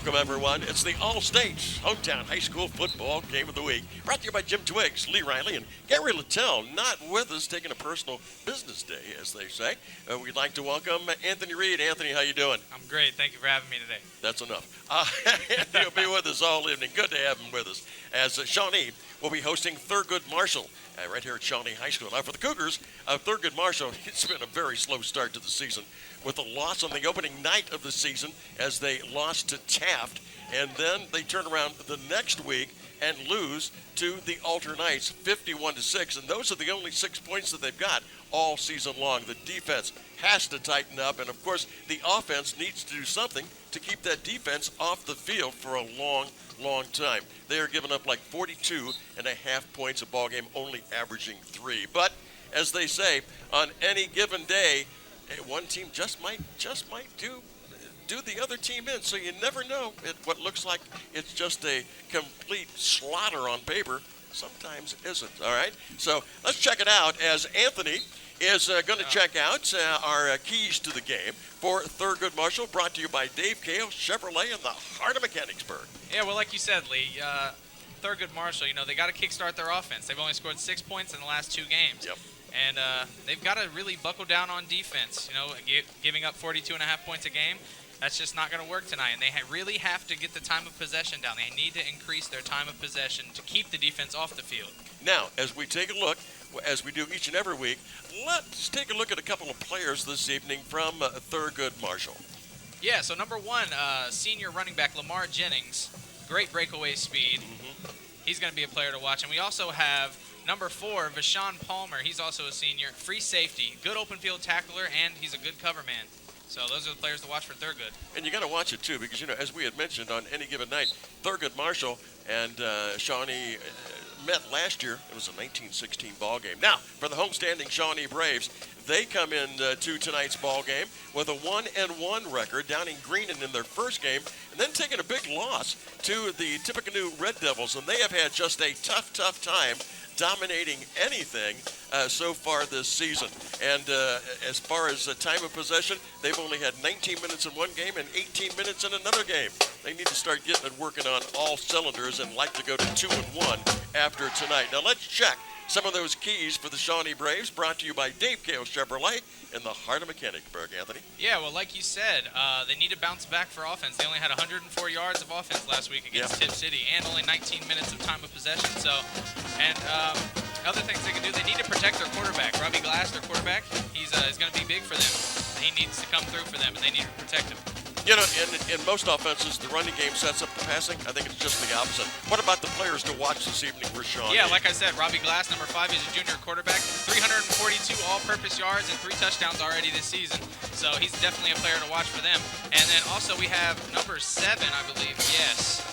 Welcome, everyone. It's the All-States Hometown High School Football Game of the Week. Brought to you by Jim Twiggs, Lee Riley, and Gary Littell. Not with us, taking a personal business day, as they say. We'd like to welcome Anthony Reed. Anthony, how you doing? I'm great. Thank you for having me today. That's enough. Anthony will be with us all evening. Good to have him with us. As Shawnee will be hosting Thurgood Marshall right here at Shawnee High School. Now, for the Cougars, Thurgood Marshall, it's been a very slow start to the season, with a loss on the opening night of the season as they lost to Taft, and then they turn around the next week and lose to the Alter Knights 51-6, and those are the only 6 points that they've got all season long. The defense has to tighten up, and of course the offense needs to do something to keep that defense off the field for a long time. They are giving up like 42.5 points a ball game, only averaging 3. But as they say, on any given day, one team just might do the other team in. So you never know. What looks like it's just a complete slaughter on paper sometimes isn't. All right. So let's check it out as Anthony is going to check out our keys to the game for Thurgood Marshall, brought to you by Dave Cale Chevrolet in the heart of Mechanicsburg. Yeah, well, like you said, Lee, Thurgood Marshall, they got to kickstart their offense. They've only scored 6 points in the last 2 games. Yep. And they've got to really buckle down on defense. Giving up 42.5 points a game, that's just not going to work tonight. And they really have to get the time of possession down. They need to increase their time of possession to keep the defense off the field. Now, as we take a look, as we do each and every week, let's take a look at a couple of players this evening from Thurgood Marshall. Yeah, so number one, senior running back Lamar Jennings, great breakaway speed. He's going to be a player to watch. And we also have number 4, Vashon Palmer. He's also a senior. Free safety, good open field tackler, and he's a good cover man. So those are the players to watch for Thurgood. And you got to watch it, too, because, as we had mentioned, on any given night, Thurgood Marshall and Shawnee met last year. It was a 1916 ball game. Now, for the homestanding Shawnee Braves, they come in to tonight's ball game with a 1-1 record, downing Greenon in their first game, and then taking a big loss to the Tippecanoe Red Devils. And they have had just a tough time dominating anything so far this season. And as far as time of possession, they've only had 19 minutes in one game and 18 minutes in another game. They need to start getting it working on all cylinders and like to go to 2-1 after tonight. Now let's check some of those keys for the Shawnee Braves, brought to you by Dave Cale Chevrolet in the heart of Mechanicsburg. Anthony? Yeah, well, like you said, they need to bounce back for offense. They only had 104 yards of offense last week against Tipp City and only 19 minutes of time of possession. So, and other things they can do, they need to protect their quarterback. Robbie Glass, their quarterback, he's going to be big for them. He needs to come through for them, and they need to protect him. In most offenses, the running game sets up the passing. I think it's just the opposite. What about the players to watch this evening for Shawnee? Yeah, like I said, Robbie Glass, number 5, is a junior quarterback. 342 all-purpose yards and 3 touchdowns already this season. So he's definitely a player to watch for them. And then also we have number 7, I believe. Yes.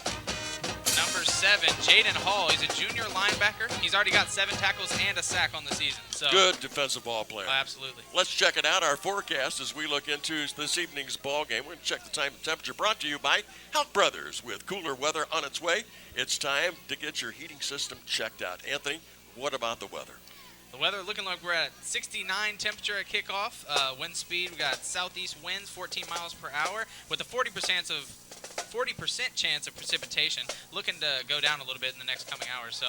Number 7, Jaden Hall. He's a junior linebacker. He's already got 7 tackles and a sack on the season. So good defensive ball player. Absolutely. Let's check it out, our forecast, as we look into this evening's ball game. We're going to check the time and temperature, brought to you by Hout Brothers. With cooler weather on its way, it's time to get your heating system checked out. Anthony, what about the weather? The weather looking like we're at 69 temperature at kickoff. Wind speed, we got southeast winds, 14 miles per hour, with a 40% chance of precipitation. Looking to go down a little bit in the next coming hours. So,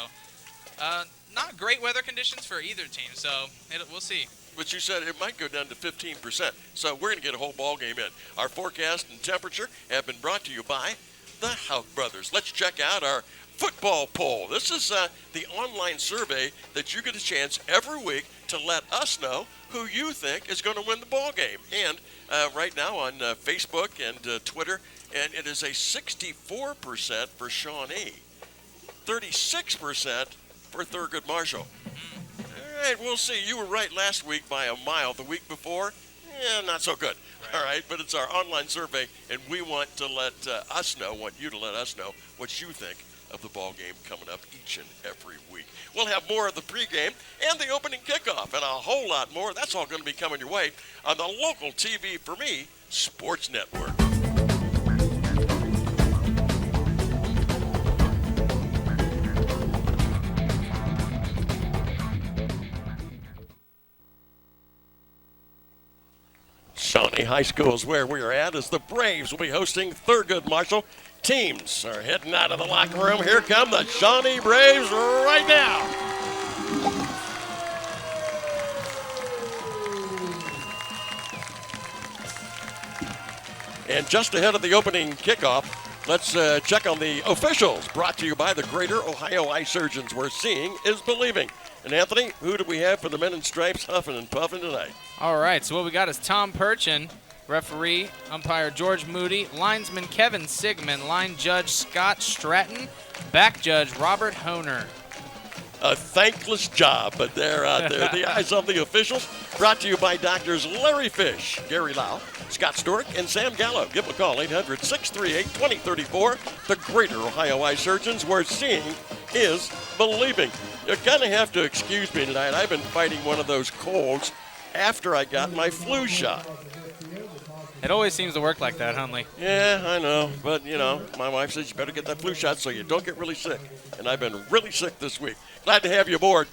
not great weather conditions for either team. So we'll see. But you said it might go down to 15%. So we're going to get a whole ball game in. Our forecast and temperature have been brought to you by the Hout Brothers. Let's check out our football poll. This is the online survey that you get a chance every week to let us know who you think is going to win the ball game. And right now on Facebook and Twitter, and it is a 64% for Shawnee, 36% for Thurgood Marshall. All right, we'll see. You were right last week by a mile. The week before, not so good. Right. All right, but it's our online survey, and we want to let want you to let us know what you think of the ball game coming up each and every week. We'll have more of the pregame and the opening kickoff and a whole lot more. That's all going to be coming your way on the local TV for me, Sports Network. Shawnee High School is where we are at as the Braves will be hosting Thurgood Marshall teams are heading out of the locker room. Here come the Shawnee Braves right now. And just ahead of the opening kickoff, let's check on the officials. Brought to you by the Greater Ohio Eye Surgeons, where seeing is believing. And Anthony, who do we have for the men in stripes huffing and puffing tonight? All right, so what we got is Tom Perchin, referee, umpire George Moody, linesman Kevin Sigmund, line judge Scott Stratton, back judge Robert Honer. A thankless job, but they're out there. The eyes of the officials, brought to you by doctors Larry Fish, Gary Lau, Scott Stork, and Sam Gallo. Give them a call, 800-638-2034. The Greater Ohio Eye Surgeons, where seeing is believing. You're going to have to excuse me tonight. I've been fighting one of those colds after I got my flu shot. It always seems to work like that, Hunley. Yeah, I know. But, my wife says you better get that flu shot so you don't get really sick. And I've been really sick this week. Glad to have you aboard.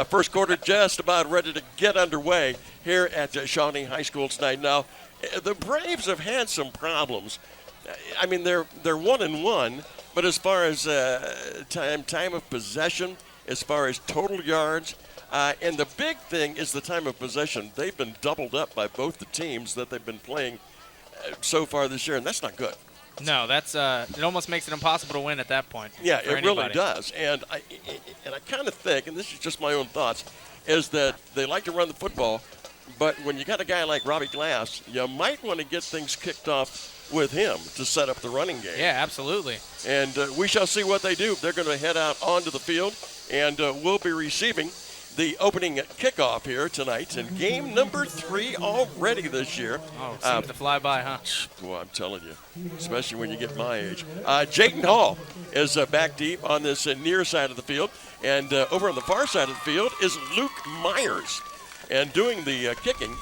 First quarter just about ready to get underway here at Shawnee High School tonight. Now, the Braves have had some problems. I mean, they're 1-1, but as far as time of possession, as far as total yards, and the big thing is the time of possession. They've been doubled up by both the teams that they've been playing so far this year, and that's not good. No, that's it almost makes it impossible to win at that point. Yeah, it anybody. Really does. And I kind of think, and this is just my own thoughts, is that they like to run the football, but when you got a guy like Robbie Glass, you might want to get things kicked off with him to set up the running game. Yeah, absolutely. And we shall see what they do. They're going to head out onto the field, and we'll be receiving the opening kickoff here tonight in game number 3 already this year. Oh, seems to fly by, huh? Boy, I'm telling you, especially when you get my age. Jayden Hall is back deep on this near side of the field, and over on the far side of the field is Luke Myers. And doing the kicking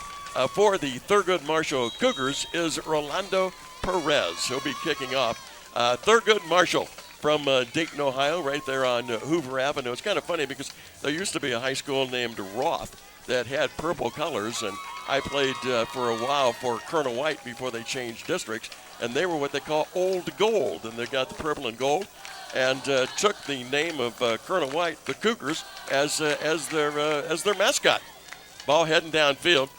for the Thurgood Marshall Cougars is Rolando Perez. He'll be kicking off. Thurgood Marshall from Dayton, Ohio, right there on Hoover Avenue. It's kind of funny because there used to be a high school named Roth that had purple colors, and I played for a while for Colonel White before they changed districts, and they were what they call Old Gold, and they got the purple and gold, and took the name of Colonel White, the Cougars, as their mascot. Ball heading downfield.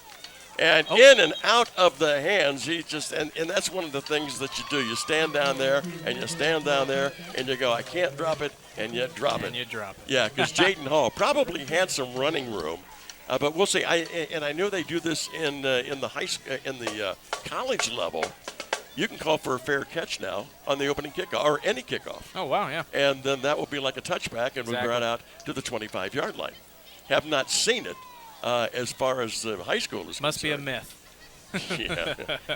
And in and out of the hands, he just, and that's one of the things that you do. You stand down there, and you stand down there, and you go, I can't drop it, and you drop it. And you drop it. Yeah, because Jayden Hall probably had some running room, but we'll see. I know they do this in the college level. You can call for a fair catch now on the opening kickoff, or any kickoff. Oh, wow, yeah. And then that will be like a touchback, and we'll be right out to the 25-yard line. Have not seen it. As far as high school is Must concerned. be a myth.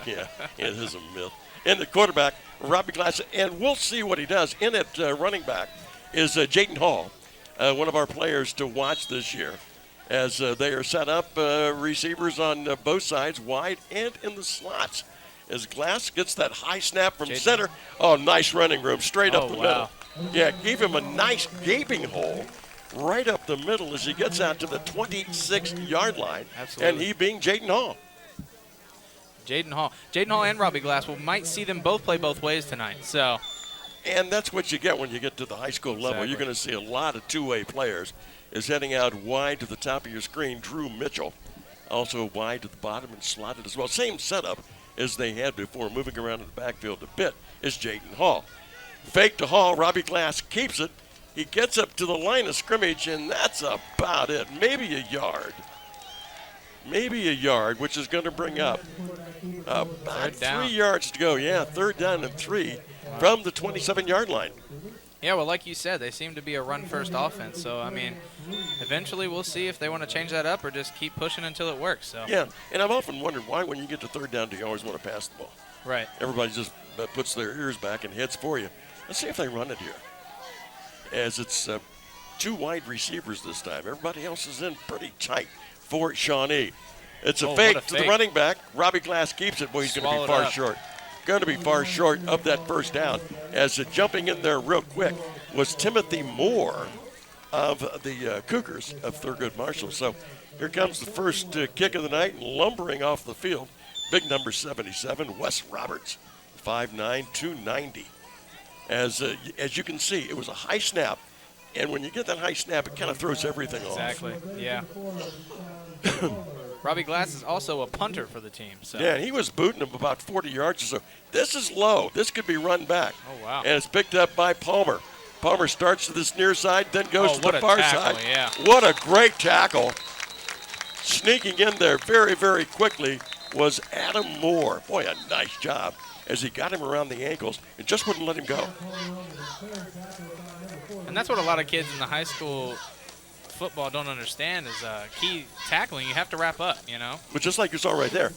yeah, it is a myth. And the quarterback, Robbie Glass, and we'll see what he does. In at running back is Jayden Hall, one of our players to watch this year, as they are set up receivers on both sides, wide and in the slots. As Glass gets that high snap from center, nice running room, straight up the middle. Yeah, gave him a nice gaping hole right up the middle as he gets out to the 26-yard line. Absolutely. And he being Jayden Hall. Jayden Hall and Robbie Glass. We might see them both play both ways tonight. So, and that's what you get when you get to the high school level. Exactly. You're going to see a lot of two-way players. Is heading out wide to the top of your screen, Drew Mitchell. Also wide to the bottom and slotted as well. Same setup as they had before. Moving around in the backfield a bit is Jayden Hall. Fake to Hall. Robbie Glass keeps it. He gets up to the line of scrimmage, and that's about it. Maybe a yard. Which is going to bring up about 3 yards to go. Yeah, 3rd down and 3 from the 27-yard line. yeah, well, like you said, they seem to be a run-first offense. So, I mean, eventually we'll see if they want to change that up or just keep pushing until it works. So. Yeah, and I've often wondered why when you get to 3rd down do you always want to pass the ball? Right. Everybody just puts their ears back and heads for you. Let's see if they run it here. As it's 2 wide receivers this time. Everybody else is in pretty tight for Shawnee. It's a fake to the running back. Robbie Glass keeps it. Boy, he's going to be far short. Going to be far short of that 1st down. As jumping in there real quick was Timothy Moore of the Cougars of Thurgood Marshall. So here comes the first kick of the night, lumbering off the field. Big number 77, Wes Roberts, 5'9", 290. As you can see, it was a high snap. And when you get that high snap, it kind of throws everything off. Exactly, yeah. Robbie Glass is also a punter for the team. So. Yeah, and he was booting him about 40 yards or so. This is low. This could be run back. Oh, wow. And it's picked up by Palmer. Palmer starts to this near side, then goes to the far side. Yeah. What a great tackle. Sneaking in there very, very quickly was Adam Moore. Boy, a nice job as he got him around the ankles and just wouldn't let him go. And that's what a lot of kids in the high school football don't understand is key tackling. You have to wrap up, you know. But just like you saw right there,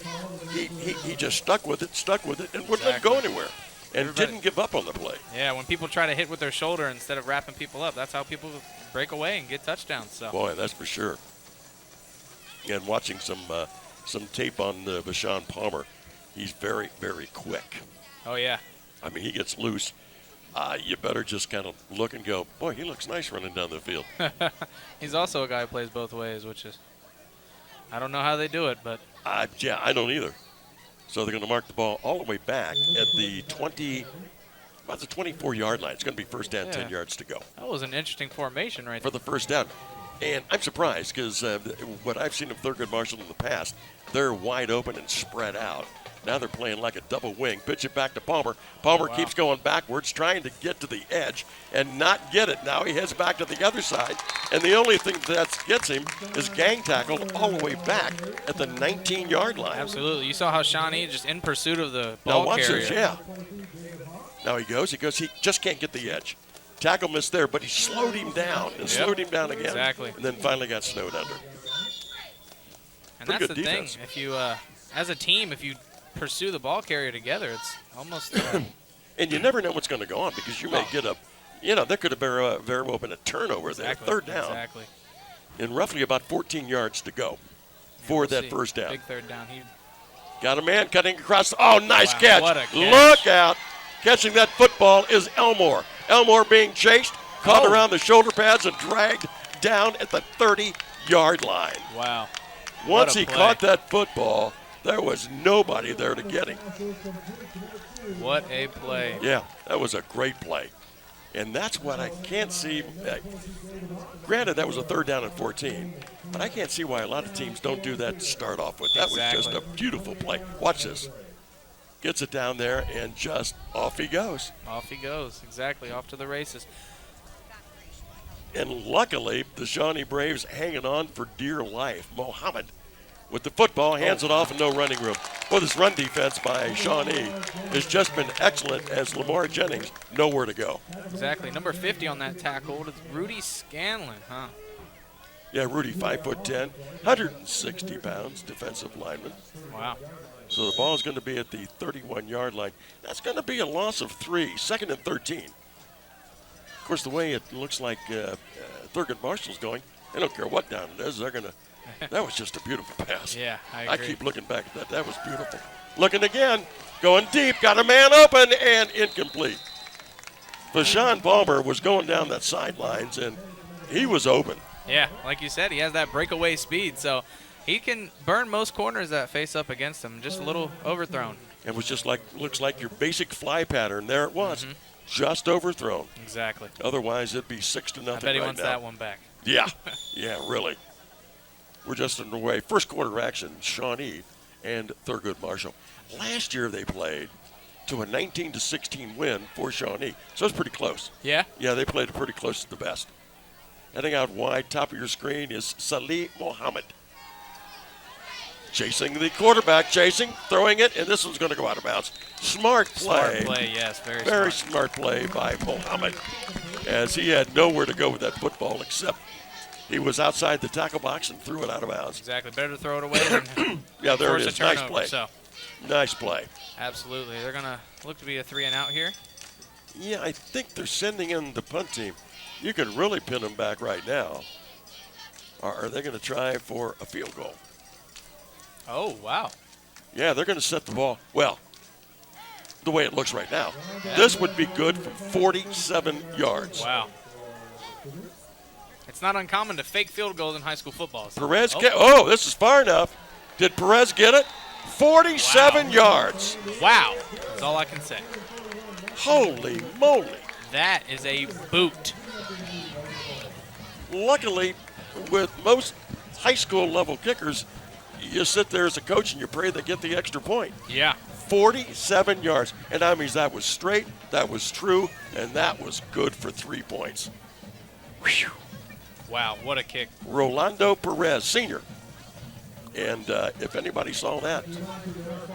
he just stuck with it, and wouldn't let it go anywhere. And didn't give up on the play. Yeah, when people try to hit with their shoulder instead of wrapping people up, that's how people break away and get touchdowns. So. Boy, that's for sure. And watching some tape on Bashan Palmer, he's very, very quick. Oh, yeah. I mean, he gets loose. You better just kind of look and go, boy, he looks nice running down the field. He's also a guy who plays both ways, which is, I don't know how they do it, but. Yeah, I don't either. So they're going to mark the ball all the way back at the 24-yard line. It's going to be first down, 10 yards to go. That was an interesting formation right for the first down. And I'm surprised because what I've seen of Thurgood Marshall in the past, they're wide open and spread out. Now they're playing like a double wing. Pitch it back to Palmer. Palmer keeps going backwards, trying to get to the edge and not get it. Now he heads back to the other side. And the only thing that gets him is gang tackled all the way back at the 19-yard line. Absolutely. You saw how Shawnee just in pursuit of the ball now watch carrier. This, yeah. Now he goes. He just can't get the edge. Tackle missed there, but he slowed him down and slowed him down again. Exactly. And then finally got snowed under. And Pretty that's good the defense. thing. If you, as a team, if you pursue the ball carrier together, it's almost. And you never know what's going to go on because you may get there could have very well been a turnover there. Third down. Exactly. And roughly about 14 yards to go for that first down. Big third down. He got a man cutting across. Oh, nice catch. What a catch. Look out. Catching that football is Elmore. Elmore being chased, caught around the shoulder pads and dragged down at the 30-yard line. Wow. Once he caught that football, there was nobody there to get him. What a play. Yeah, that was a great play. And that's what I can't see. Granted, that was a third down and 14, but I can't see why a lot of teams don't do that to start off with. That was just a beautiful play. Watch this. Gets it down there, and just off he goes. Off he goes. Exactly, off to the races. And luckily, the Shawnee Braves hanging on for dear life. Mohammed with the football, hands it off and no running room. Well, this run defense by Shawnee has just been excellent as Lamar Jennings nowhere to go. Exactly. Number 50 on that tackle is Rudy Scanlon, huh? Yeah, Rudy, 5'10", 160 pounds, defensive lineman. Wow. So the ball is going to be at the 31-yard line. That's going to be a loss of 3, second and 13. Of course, the way it looks like Thurgood Marshall's going, they don't care what down it is. They're going to. That was just a beautiful pass. Yeah, I agree. I keep looking back at that. That was beautiful. Looking again, going deep, got a man open and incomplete. Bashan Palmer was going down that sidelines and he was open. Yeah, like you said, he has that breakaway speed, so he can burn most corners that face up against him. Just a little overthrown. It was just looks like your basic fly pattern. There it was, just overthrown. Exactly. Otherwise, it'd be 6-0 I bet he right wants now. that one back. Yeah, yeah, really. We're just underway. First quarter action, Shawnee and Thurgood Marshall. Last year they played to a 19-16 win for Shawnee, so it's pretty close. Yeah? Yeah, they played pretty close to the best. Heading out wide, top of your screen is Salih Mohammed. Chasing the quarterback, throwing it, and this one's going to go out of bounds. Smart play. Smart play, yes, Very smart play by Mohammed, as he had nowhere to go with that football except he was outside the tackle box and threw it out of bounds. Exactly. Better to throw it away than yeah, there it force is. a turnover, Nice play. So. Nice play. Absolutely. They're going to look to be a 3-and-out here. Yeah, I think they're sending in the punt team. You can really pin them back right now. Or are they going to try for a field goal? Oh, wow. Yeah, they're going to set the ball. Well, the way it looks right now, this would be good from 47 yards. Wow. It's not uncommon to fake field goals in high school football. So. Perez, this is far enough. Did Perez get it? 47 yards. Wow. That's all I can say. Holy moly. That is a boot. Luckily, with most high school level kickers, you sit there as a coach and you pray they get the extra point. Yeah. 47 yards. And that means that was straight, that was true, and that was good for 3 points. Whew. Wow, what a kick. Rolando Perez, senior. And if anybody saw that,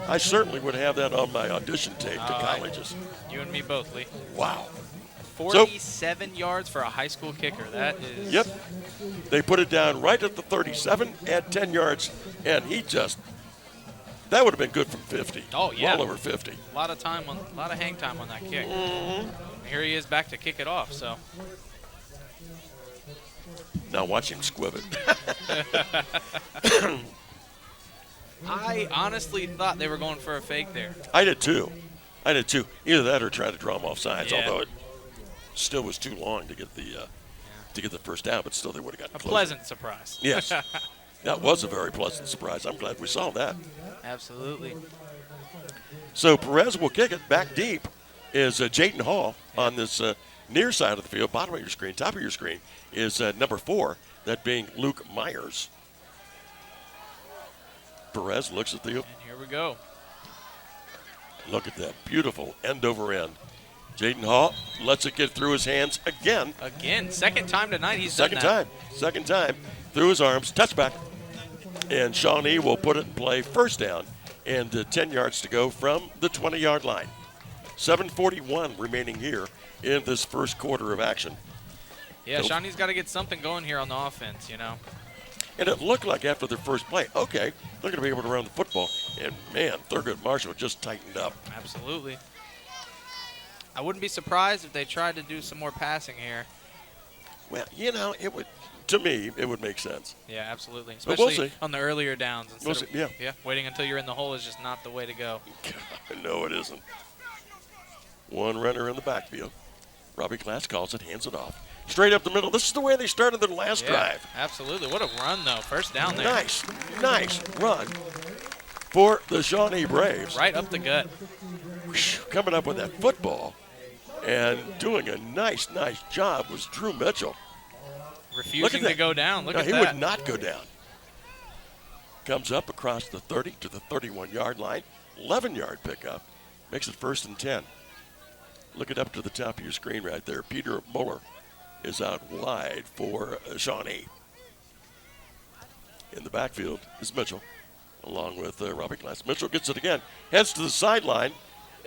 I certainly would have that on my audition tape to colleges. You and me both, Lee. Wow. 47 yards for a high school kicker. That is. Yep. They put it down right at the 37 at 10 yards, and that would have been good from 50. Oh, yeah. Well over 50. A lot of hang time on that kick. Mm-hmm. Here he is back to kick it off, so. Now watch him squiv it. I honestly thought they were going for a fake there. I did too. Either that or try to draw him off sides, Yeah. although it still was too long to get the first down, but still they would have gotten A closer. pleasant surprise. Yes. That was a very pleasant surprise. I'm glad we saw that. Absolutely. So Perez will kick it back deep. Is Jaden Hall on this near side of the field, bottom of your screen, top of your screen, is number 4, that being Luke Myers. Perez looks at the. And here we go. Look at that. Beautiful end over end. Jaden Hall lets it get through his hands again. Again, second time tonight he's done that. Second time. Through his arms. Touchback. And Shawnee will put it in play. First down. And 10 yards to go from the 20-yard line. 7:41 remaining here in this first quarter of action. Yeah, Shawnee's got to get something going here on the offense, you know. And it looked like after their first play, okay, they're going to be able to run the football. And, man, Thurgood Marshall just tightened up. Absolutely. I wouldn't be surprised if they tried to do some more passing here. Well, it would, to me, it would make sense. Yeah, absolutely. But we'll Especially see. on the earlier downs. We'll see, yeah. Waiting until you're in the hole is just not the way to go. No, it isn't. One runner in the backfield. Robbie Glass calls it, hands it off. Straight up the middle. This is the way they started their last drive. Absolutely. What a run, though. First down there. Nice run for the Shawnee Braves. Right up the gut. Coming up with that football and doing a nice job was Drew Mitchell. Refusing to go down. Look at he that. Would not go down. Comes up across the 30 to the 31-yard line. 11-yard pickup. Makes it 1st and 10. Look it up to the top of your screen right there. Peter Muller is out wide for Shawnee. In the backfield is Mitchell, along with Robbie Glass. Mitchell gets it again, heads to the sideline,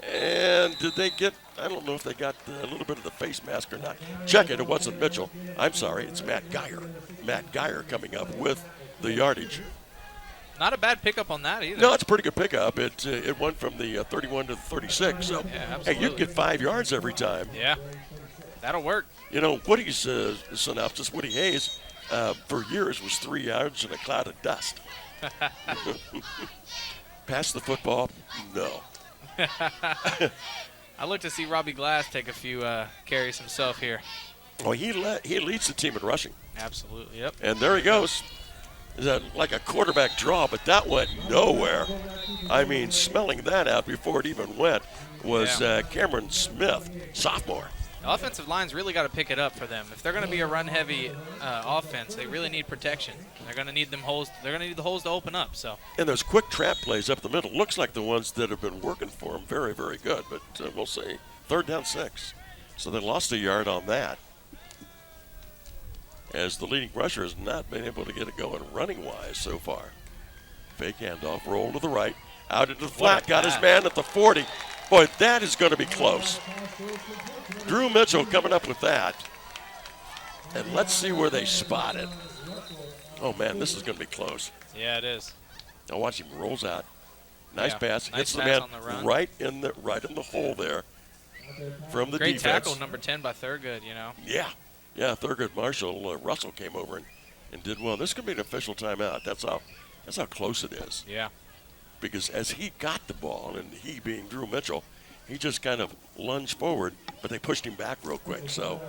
and did they get, I don't know if they got a little bit of the face mask or not. Check it wasn't Mitchell. I'm sorry, it's Matt Geyer. Matt Geyer coming up with the yardage. Not a bad pickup on that either. No, it's a pretty good pickup. It went from the 31 to the 36. So, hey, you can get 5 yards every time. Yeah, that'll work. Woody's synopsis, Woody Hayes, for years was 3 yards and a cloud of dust. Pass the football? No. I look to see Robbie Glass take a few carries himself here. Well, he leads the team in rushing. Absolutely, yep. And there he goes. Is that like a quarterback draw, but that went nowhere. I mean, smelling that out before it even went was Cameron Smith, sophomore. The offensive line's really got to pick it up for them. If they're going to be a run-heavy offense, they really need protection. They're going to need them holes. They're going to need the holes to open up. So. And those quick trap plays up the middle looks like the ones that have been working for them. Very, very good. But we'll see. 3rd down 6. So they lost a yard on that. As the leading rusher has not been able to get it going running-wise so far. Fake handoff, roll to the right, out into the flat, got his man at the 40. Boy, that is going to be close. Drew Mitchell coming up with that. And let's see where they spot it. Oh, man, this is going to be close. Yeah, it is. Now watch him, rolls out. Nice pass, nice hits the pass man on the run. right in the hole there from the Great defense. tackle, number 10 by Thurgood, Yeah, Thurgood Marshall, Russell came over and did well. This could be an official timeout. That's how close it is. Yeah. Because as he got the ball, and he being Drew Mitchell, he just kind of lunged forward, but they pushed him back real quick. So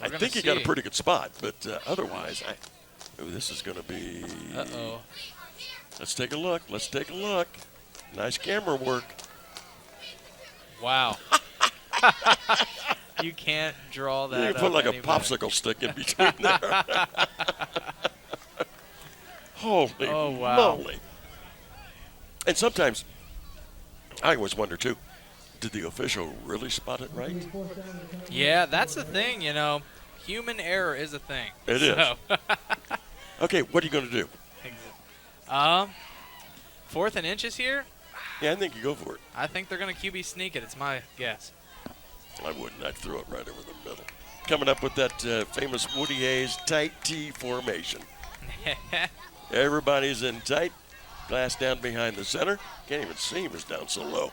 I think he got a pretty good spot, but otherwise, this is going to be. Uh-oh. Let's take a look. Nice camera work. Wow. You can't draw that. You can put like any a better. popsicle stick in between there. Holy moly. And sometimes I always wonder, too, did the official really spot it right? Yeah, that's the thing, you know. Human error is a thing. It is. Okay, what are you going to do? 4th and inches here. Yeah, I think you go for it. I think they're going to QB sneak it. It's my guess. I wouldn't. I'd throw it right over the middle. Coming up with that famous Woody Hayes tight T formation. Everybody's in tight. Glass down behind the center. Can't even see him. He's down so low.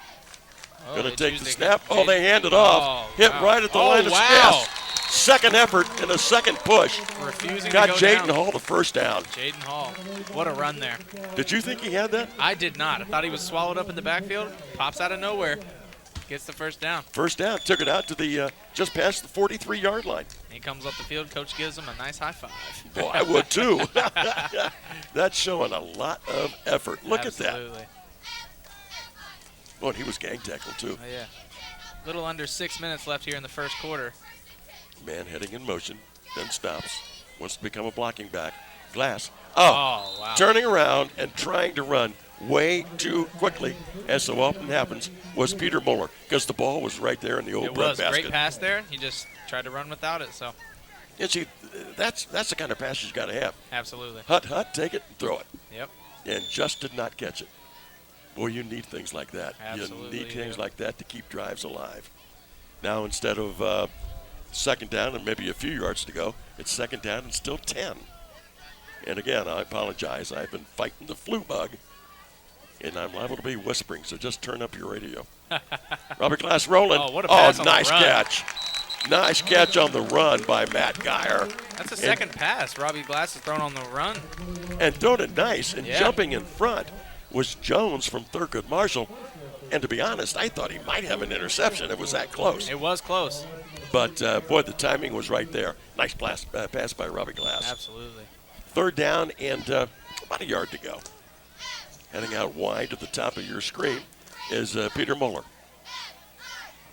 Going to take the snap. Oh, they hand it off. Hit right at the line of scrimmage. Second effort and a second push. Refusing Got to go Jaden down. Hall the first down. Jaden Hall. What a run there. Did you think he had that? I did not. I thought he was swallowed up in the backfield. Pops out of nowhere. Gets the first down. First down. Took it out to the just past the 43-yard line. He comes up the field. Coach gives him a nice high five. Boy, I would too. That's showing a lot of effort. Look at that. Absolutely. Oh, and he was gang tackled too. Oh, yeah. Little under 6 minutes left here in the first quarter. Man heading in motion, then stops. Wants to become a blocking back. Glass. Oh, wow. Turning around and trying to run way too quickly, as so often happens, was Peter Muller, because the ball was right there in the old It bread was. basket. Great pass there. He just tried to run without it, so. And see, that's the kind of pass you've got to have. Absolutely. Hut, take it and throw it. Yep. And just did not catch it. Boy, you need things like that. Absolutely, You need you things do. like that to keep drives alive. Now, instead of second down and maybe a few yards to go, it's second down and still 10. And again, I apologize. I've been fighting the flu bug, and I'm liable to be whispering, so just turn up your radio. Robert Glass rolling. Oh, what a pass on the nice run. catch. Nice catch on the run by Matt Geyer. That's the second pass Robbie Glass has thrown on the run. And throwing it nice and Yeah. jumping in front was Jones from Thurgood Marshall. And to be honest, I thought he might have an interception. It was that close. It was close. But, boy, the timing was right there. Nice pass by Robbie Glass. Absolutely. Third down and about a yard to go. Heading out wide to the top of your screen is Peter Muller.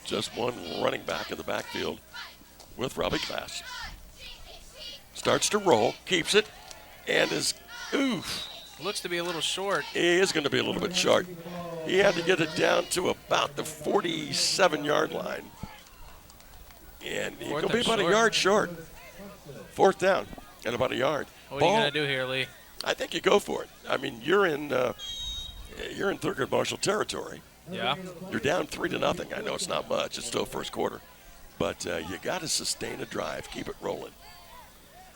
Just one running back in the backfield with Robbie Glass. Starts to roll, keeps it, and is, Looks to be a little short. he is going to be a little bit short. He had to get it down to about the 47-yard line. And he's going to be about a yard short. Fourth down and about a yard. What are you going to do here, Lee? I think you go for it. I mean, you're in Thurgood Marshall territory. Yeah. You're down 3-0. I know it's not much. It's still first quarter. But you got to sustain a drive. Keep it rolling.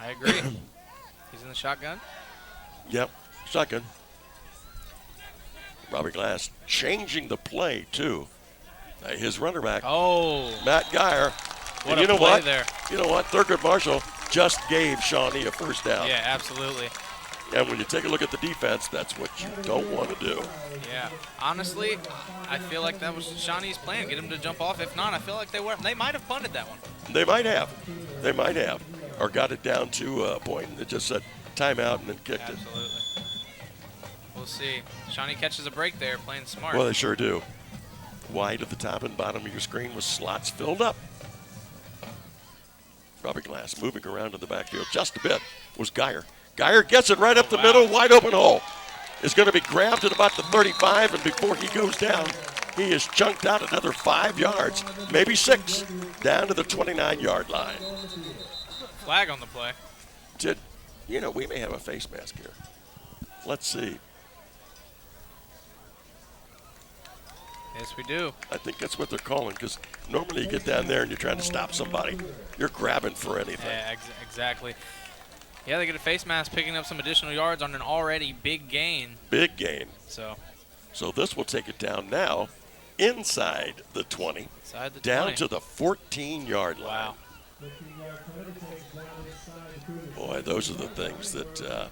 I agree. He's in the shotgun. Yep. Shotgun. Robbie Glass changing the play, too. His runner back, Oh, Matt Geyer. what And you a know play what? there. You know what? Thurgood Marshall just gave Shawnee a first down. Yeah, absolutely. And when you take a look at the defense, that's what you don't want to do. Yeah. Honestly, I feel like that was Shawnee's plan. Get him to jump off. If not, I feel like they might have punted that one. They might have. They might have. Or got it down to a point and it just said timeout and then kicked it. Absolutely. We'll see. Shawnee catches a break there, playing smart. Well, they sure do. Wide at the top and bottom of your screen with slots filled up. Robbie Glass moving around in the backfield just a bit was Geyer. Geyer gets it right up the middle, wide open hole. Is going to be grabbed at about the 35, and before he goes down, he is chunked out another 5 yards, maybe 6, down to the 29-yard line. Flag on the play. We may have a face mask here. Let's see. Yes, we do. I think that's what they're calling, because normally you get down there and you're trying to stop somebody. You're grabbing for anything. Yeah, exactly. Yeah, they get a face mask, picking up some additional yards on an already big gain. Big gain. So this will take it down now inside the 20, inside the down 20. to the 14-yard line. Wow. Boy, those are the things that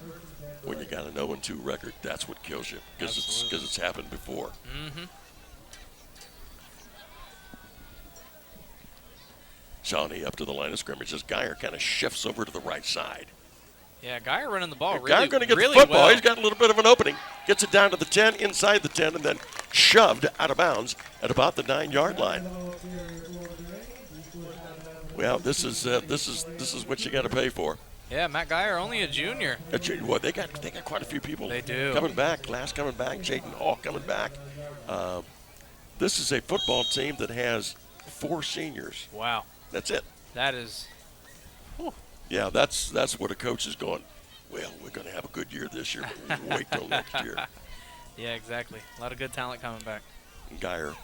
when you got an 0-2 record, that's what kills you, because it's happened before. Mm-hmm. Shawnee up to the line of scrimmage as Geyer kind of shifts over to the right side. Yeah, Geyer running the ball Geyer really, going to get really the football. well. He's got a little bit of an opening. Gets it down to the 10, inside the 10, and then shoved out of bounds at about the 9-yard line. Well, this is what you got to pay for. Yeah, Matt Geyer, only a junior. Well, they got quite a few people. They do. Coming back, Glass coming back, Jaden Hall coming back. This is a football team that has 4 seniors. Wow. That's it. That is. Whew. Yeah, that's what a coach is going. Well, we're going to have a good year this year, but wait till next year. Yeah, exactly. A lot of good talent coming back. Geyer,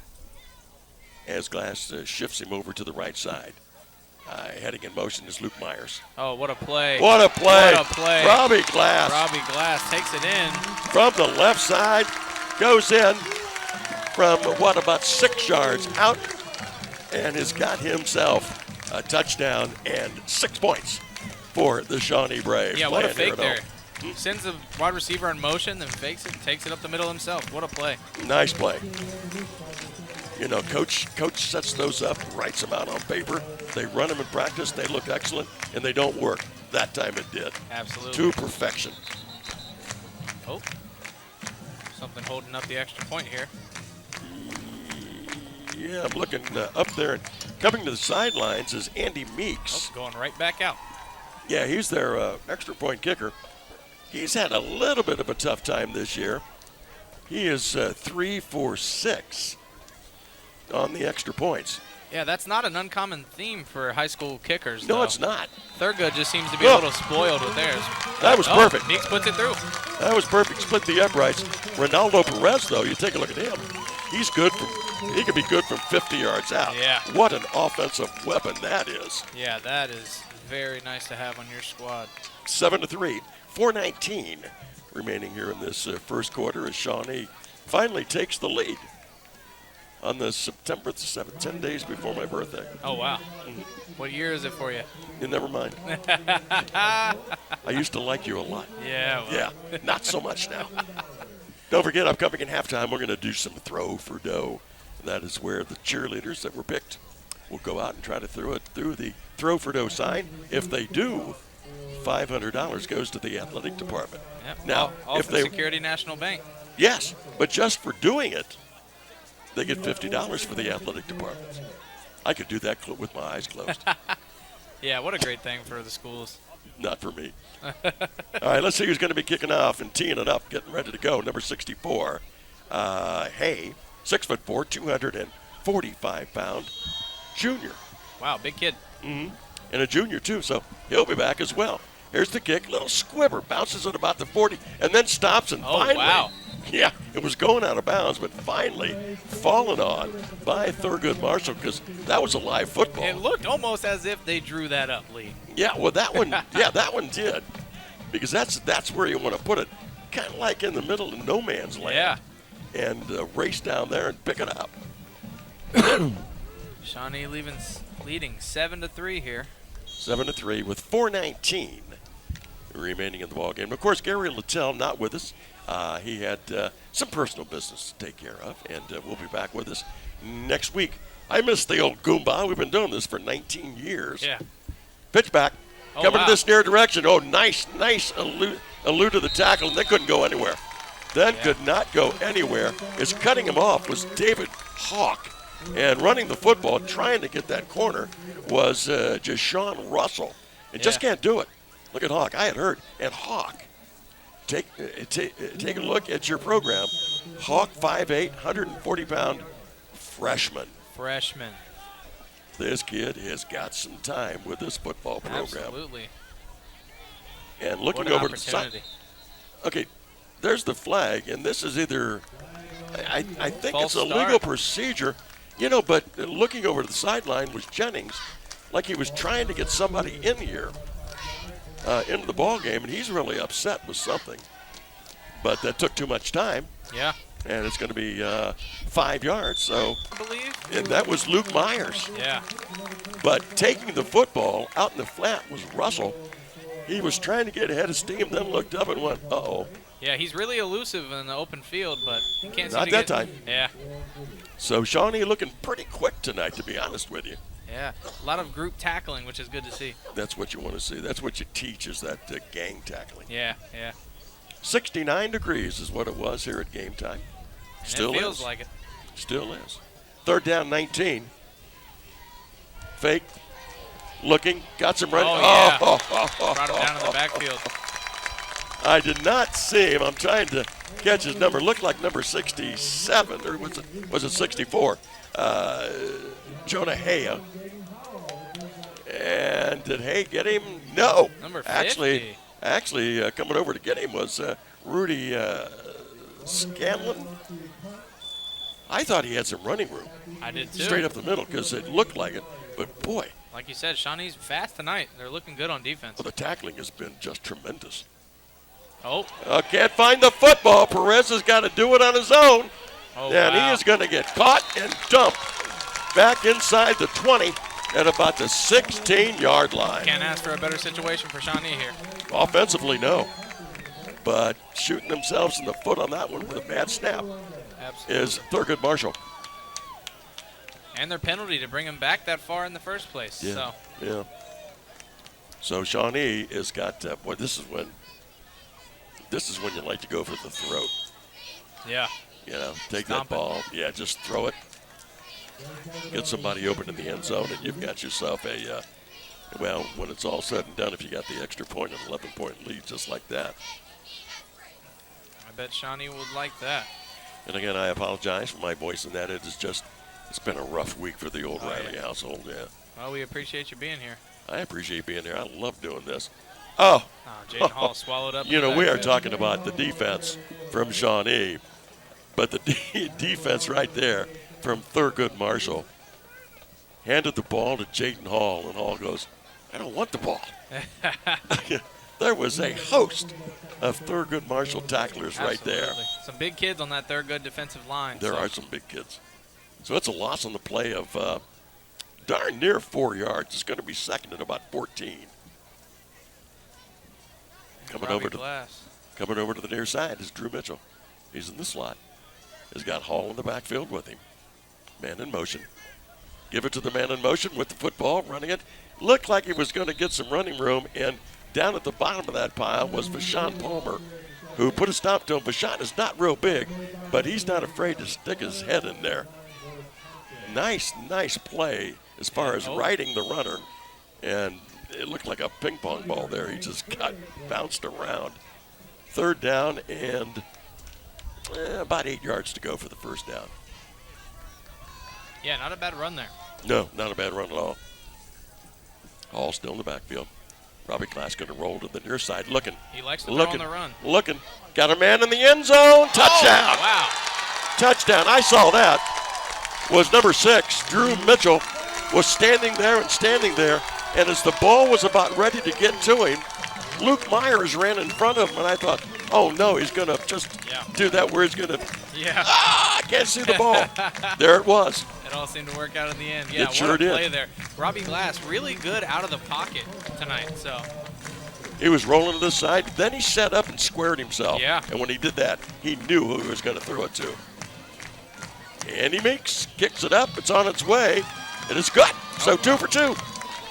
as Glass shifts him over to the right side. Heading in motion is Luke Myers. Oh, what a play. What a play. What a play. Robbie Glass. Robbie Glass takes it in. From the left side, goes in from, about 6 yards out, and has got himself a touchdown and 6 points for the Shawnee Braves. Yeah, what a fake there. Sends the wide receiver in motion, then fakes it, takes it up the middle himself. What a play. Nice play. You know, coach sets those up, writes them out on paper. They run them in practice. They look excellent, and they don't work. That time it did. Absolutely. To perfection. Oh, something holding up the extra point here. Yeah, I'm looking up there. And coming to the sidelines is Andy Meeks. Oh, going right back out. Yeah, he's their extra point kicker. He's had a little bit of a tough time this year. He is 3 for 6 on the extra points. Yeah, that's not an uncommon theme for high school kickers. No, though. it's not. Thurgood just seems to be a little spoiled with theirs. That was perfect. Meeks puts it through. That was perfect. Split the uprights. Ronaldo Perez, though, you take a look at him. He's good. He can be good from 50 yards out. Yeah. What an offensive weapon that is. Yeah, that is very nice to have on your squad. 7-3, 4:19 remaining here in this first quarter as Shawnee finally takes the lead on the September the 7th, 10 days before my birthday. Oh, wow. What year is it for you? Never mind. I used to like you a lot. Yeah. Well. Yeah, not so much now. Don't forget, upcoming in halftime, we're going to do some throw for dough. That is where the cheerleaders that were picked will go out and try to throw it through the throw for dough sign. If they do, $500 goes to the athletic department. Yep. Now, all if from they Security National Bank. Yes, but just for doing it, they get $50 for the athletic department. I could do that with my eyes closed. Yeah, what a great thing for the schools. Not for me. All right, let's see who's going to be kicking off and teeing it up, getting ready to go. Number 64, Hay, 6'4", 245-pound junior. Wow, big kid. Mm-hmm. And a junior, too, so he'll be back as well. Here's the kick, little squibber, bounces at about the 40, and then stops, and finally, wow. Yeah, it was going out of bounds, but finally fallen on by Thurgood Marshall because that was a live football. It looked almost as if they drew that up, Lee. Yeah, well, that one, that one did, because that's where you want to put it, kind of like in the middle of no man's land. Yeah. And race down there and pick it up. Shawnee leading 7-3 here. 7-3 with 4:19 remaining in the ball game. Of course, Gary Littell not with us. He had some personal business to take care of, and will be back with us next week. I miss the old Goomba. We've been doing this for 19 years. Yeah. Pitch back. Oh, Coming wow. to this near direction. Oh, nice allude to the tackle, and they couldn't go anywhere. Could not go anywhere. Is cutting him off was David Hawk. And running the football, trying to get that corner, was just Sean Russell. And just can't do it. Look at Hawk. I had heard. And Hawk, take a look at your program. Hawk, 5'8", 140-pound freshman. This kid has got some time with this football program. Absolutely. And looking what an over to the side. Okay, there's the flag, and this is either, I think False it's a start. legal procedure, but looking over to the sideline was Jennings, like he was trying to get somebody in here into the ball game, and he's really upset with something. But that took too much time. Yeah. And it's going to be 5 yards, so. I believe. And that was Luke Myers. Yeah. But taking the football out in the flat was Russell. He was trying to get ahead of steam, then looked up and went, uh-oh. Yeah, he's really elusive in the open field, but he can't seem Not to that get time. Yeah. So Shawnee looking pretty quick tonight, to be honest with you. Yeah, a lot of group tackling, which is good to see. That's what you want to see. That's what you teach, is that gang tackling. Yeah. 69 degrees is what it was here at game time. And Still it feels is. like it. Still is. 3rd down, 19. Fake. Looking. Got some running. Oh, yeah. Oh. Brought him down to the backfield. I did not see him. I'm trying to catch his number. Looked like number 67, or was it 64? Jonah Hay. And did Hay get him? No. Number 50. Actually, coming over to get him was Rudy Scanlon. I thought he had some running room. I did too. Straight up the middle, because it looked like it. But boy, Like you said, Shawnee's fast tonight. They're looking good on defense. well, the tackling has been just tremendous. Oh. Can't find the football. Perez has got to do it on his own. Oh, And wow. he is going to get caught and dumped back inside the 20 at about the 16-yard line. Can't ask for a better situation for Shawnee here. Offensively, no. But shooting themselves in the foot on that one with a bad snap Absolutely. is Thurgood Marshall. And their penalty to bring him back that far in the first place. So Yeah. So Shawnee has got, boy, this is when you like to go for the throat. yeah. You know, take Stomp that it. ball. Yeah, just throw it. Get somebody open in the end zone, and you've got yourself a, well, when it's all said and done, if you got the extra point, an 11-point lead just like that. I bet Shawnee would like that. And again, I apologize for my voice in that. It's been a rough week for the old Riley household, yeah. Well, we appreciate you being here. I appreciate being here. I love doing this. Oh, Jaden Hall swallowed up. you know, the we are backfield. talking about the defense from Shawnee, but the defense right there from Thurgood Marshall handed the ball to Jaden Hall, and Hall goes, I don't want the ball. There was a host of Thurgood Marshall tacklers right there. Absolutely. Some big kids on that Thurgood defensive line. There so. are some big kids. So it's a loss on the play of darn near 4 yards. It's going to be second at about 14. Coming over to the near side is Drew Mitchell. He's in the slot. He's got Hall in the backfield with him. Man in motion. Give it to the man in motion with the football, running it. Looked like he was going to get some running room, and down at the bottom of that pile was Vashawn Palmer, who put a stop to him. Vashawn is not real big, but he's not afraid to stick his head in there. Nice play as far as riding the runner, and it looked like a ping pong ball there. He just got bounced around. 3rd down and about 8 yards to go for the first down. Yeah, not a bad run there. No, not a bad run at all. Hall still in the backfield. Robbie Glass going to roll to the near side, looking. He likes to throw on the run. Looking. Got a man in the end zone. Touchdown. Oh, wow. Touchdown. I saw that. Was number 6, Drew Mitchell, was standing there, and as the ball was about ready to get to him, Luke Myers ran in front of him, and I thought, oh no, he's going to just do that where he's going to, I can't see the ball. There it was. It all seemed to work out in the end. Yeah, It sure what a did. play there. Robbie Glass, really good out of the pocket tonight. So He was rolling to the side, then he set up and squared himself. Yeah. And when he did that, he knew who he was going to throw it to. Andy Meeks kicks it up. It's on its way. It is good. So 2 for 2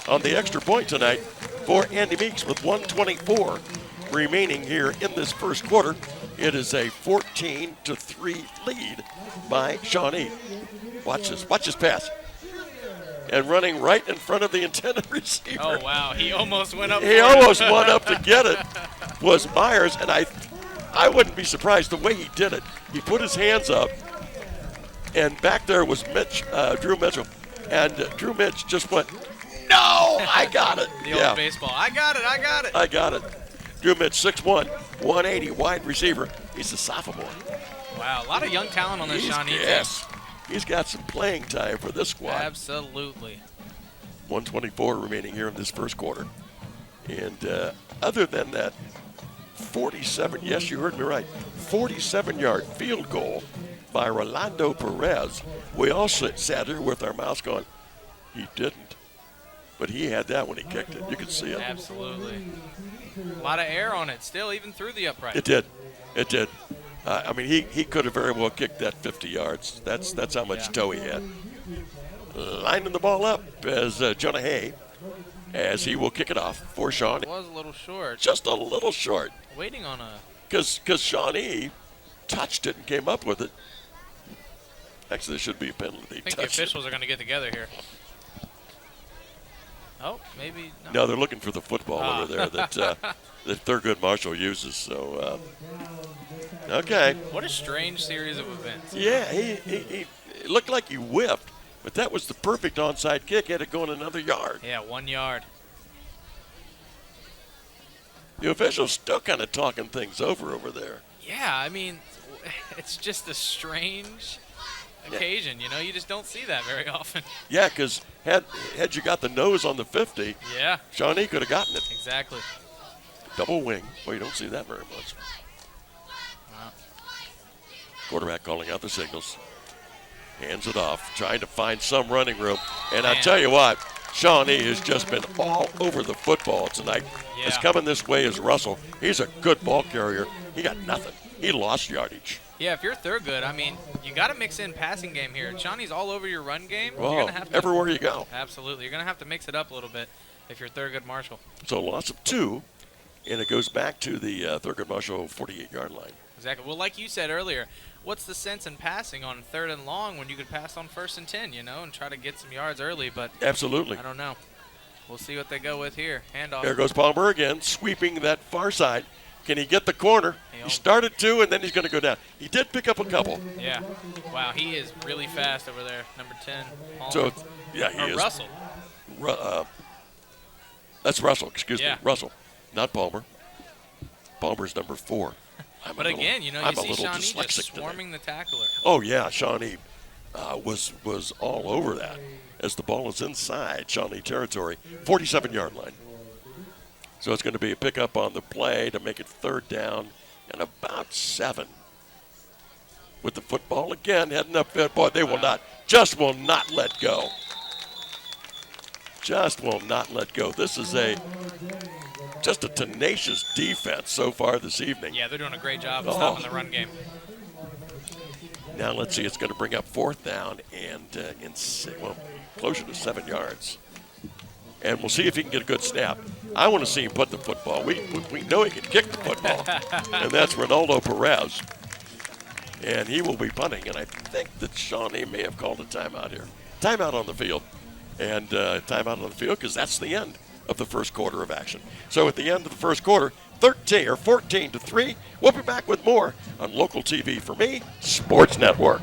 on the extra point tonight for Andy Meeks with 1:24 remaining here in this first quarter. It is a 14-3 lead by Shawnee. Watch this pass. And running right in front of the intended receiver. oh wow, he almost went up. He almost went up to get it. Was Myers, and I wouldn't be surprised the way he did it. He put his hands up, and back there was Drew Mitchell, and Drew Mitch just went, no, I got it. The old baseball. I got it. I got it. Drew Mitch, 6'1", 180, wide receiver. He's a sophomore. Wow, a lot of young talent on this Shawnee team. Yes. He's got some playing time for this squad. Absolutely. 1:24 remaining here in this first quarter. And other than that 47, yes, you heard me right, 47-yard field goal by Rolando Perez, we all sat here with our mouths going, he didn't. But he had that when he kicked it. You could see it. Absolutely. A lot of air on it still, even through the upright. It did. I mean, he could have very well kicked that 50 yards. That's how much toe he had. Lining the ball up as Jonah Hay, as he will kick it off for Shawnee. It was a little short. Just a little short. Waiting on a... Because Shawnee touched it and came up with it. Actually, there should be a penalty. I think the officials are going to get together here. Oh, maybe. No, they're looking for the football over there that Thurgood Marshall uses. So, okay. What a strange series of events. Yeah, he it looked like he whipped, but that was the perfect onside kick. He had to go in another yard. Yeah, 1 yard. The officials still kind of talking things over there. Yeah, I mean, it's just a strange occasion. You know, you just don't see that very often. Yeah, because had you got the nose on the 50, Yeah, Shawnee could have gotten it. exactly. Double wing. Well, you don't see that very much. Wow. Quarterback calling out the signals. Hands it off, trying to find some running room. And I Man. tell you what, Shawnee has just been all over the football tonight. Yeah. It's coming this way as Russell. He's a good ball carrier. He got nothing. He lost yardage. Yeah, if you're Thurgood, I mean, you got to mix in passing game here. Shawnee's all over your run game. You're Oh, gonna have to, everywhere you go. Absolutely. You're going to have to mix it up a little bit if you're Thurgood Marshall. So loss of 2, and it goes back to the Thurgood Marshall 48-yard line. Exactly. Well, like you said earlier, what's the sense in passing on 3rd and long when you could pass on 1st and 10, you know, and try to get some yards early? But Absolutely. I don't know. We'll see what they go with here. Handoff. There goes Palmer again, sweeping that far side. Can he get the corner? He started 2, and then he's going to go down. He did pick up a couple. Yeah. Wow, he is really fast over there, number 10. Palmer. So, yeah, he is. Russell. That's Russell, excuse Yeah. me. Russell, not Palmer. Palmer's number 4. But again, you know, you see Shawnee just swarming the tackler. Oh, yeah, Shawnee was all over that as the ball is inside Shawnee territory, 47-yard line. So it's going to be a pickup on the play to make it 3rd down and about 7. With the football again heading up there. Boy, they will not let go. Just will not let go. This is just a tenacious defense so far this evening. Yeah, they're doing a great job of stopping the run game. Now let's see, it's going to bring up 4th down and closer to 7 yards. And we'll see if he can get a good snap. I want to see him put the football. We know he can kick the football, and that's Ronaldo Perez. And he will be punting, and I think that Shawnee may have called a timeout here. Timeout on the field. And timeout on the field because that's the end of the first quarter of action. So at the end of the first quarter, 14-3. We'll be back with more on local TV for me, Sports Network.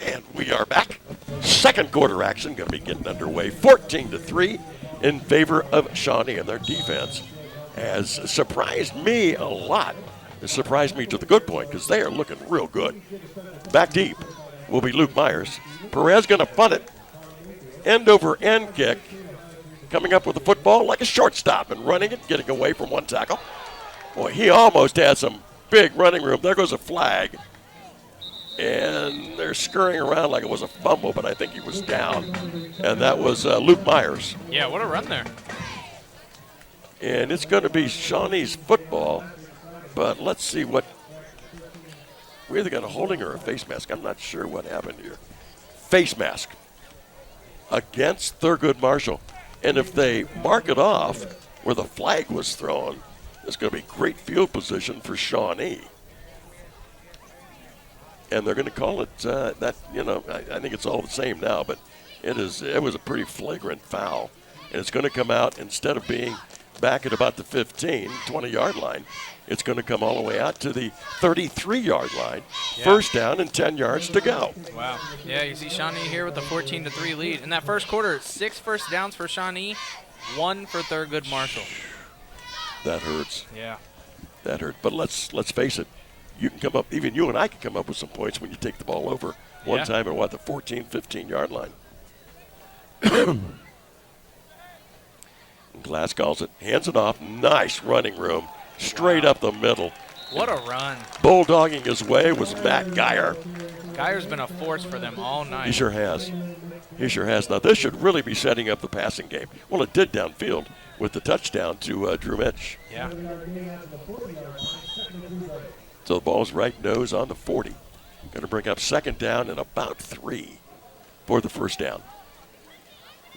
And we are back. Second quarter action going to be getting underway. 14-3 in favor of Shawnee, and their defense has surprised me a lot. It surprised me to the good point because they are looking real good. Back deep will be Luke Myers. Perez going to punt it. End over end kick. Coming up with the football like a shortstop and running it, getting away from one tackle. Boy, he almost had some big running room. There goes a flag. And they're scurrying around like it was a fumble, but I think he was down. And that was Luke Myers. Yeah, what a run there. And it's going to be Shawnee's football. But let's see what. We're either got a holding or a face mask. I'm not sure what happened here. Face mask against Thurgood Marshall. And if they mark it off where the flag was thrown, it's going to be great field position for Shawnee. And they're going to call it that, you know, I think it's all the same now, but it was a pretty flagrant foul. And it's going to come out, instead of being back at about the 15, 20-yard line, it's going to come all the way out to the 33-yard line. Yeah. First down and 10 yards to go. Wow. Yeah, you see Shawnee here with the 14-3 lead. In that first quarter, 6 first downs for Shawnee, 1 for Thurgood Marshall. That hurts. Yeah. That hurt. But let's face it. You can come up, even you and I can come up with some points when you take the ball over one time at the 14, 15-yard line. Glass calls it, hands it off. Nice running room, straight up the middle. What a run. Bulldogging his way was Matt Geyer. Geyer's been a force for them all night. He sure has. He sure has. Now, this should really be setting up the passing game. Well, it did downfield with the touchdown to Drew Mitch. Yeah. So the ball's right nose on the 40. Going to bring up second down and about 3 for the first down.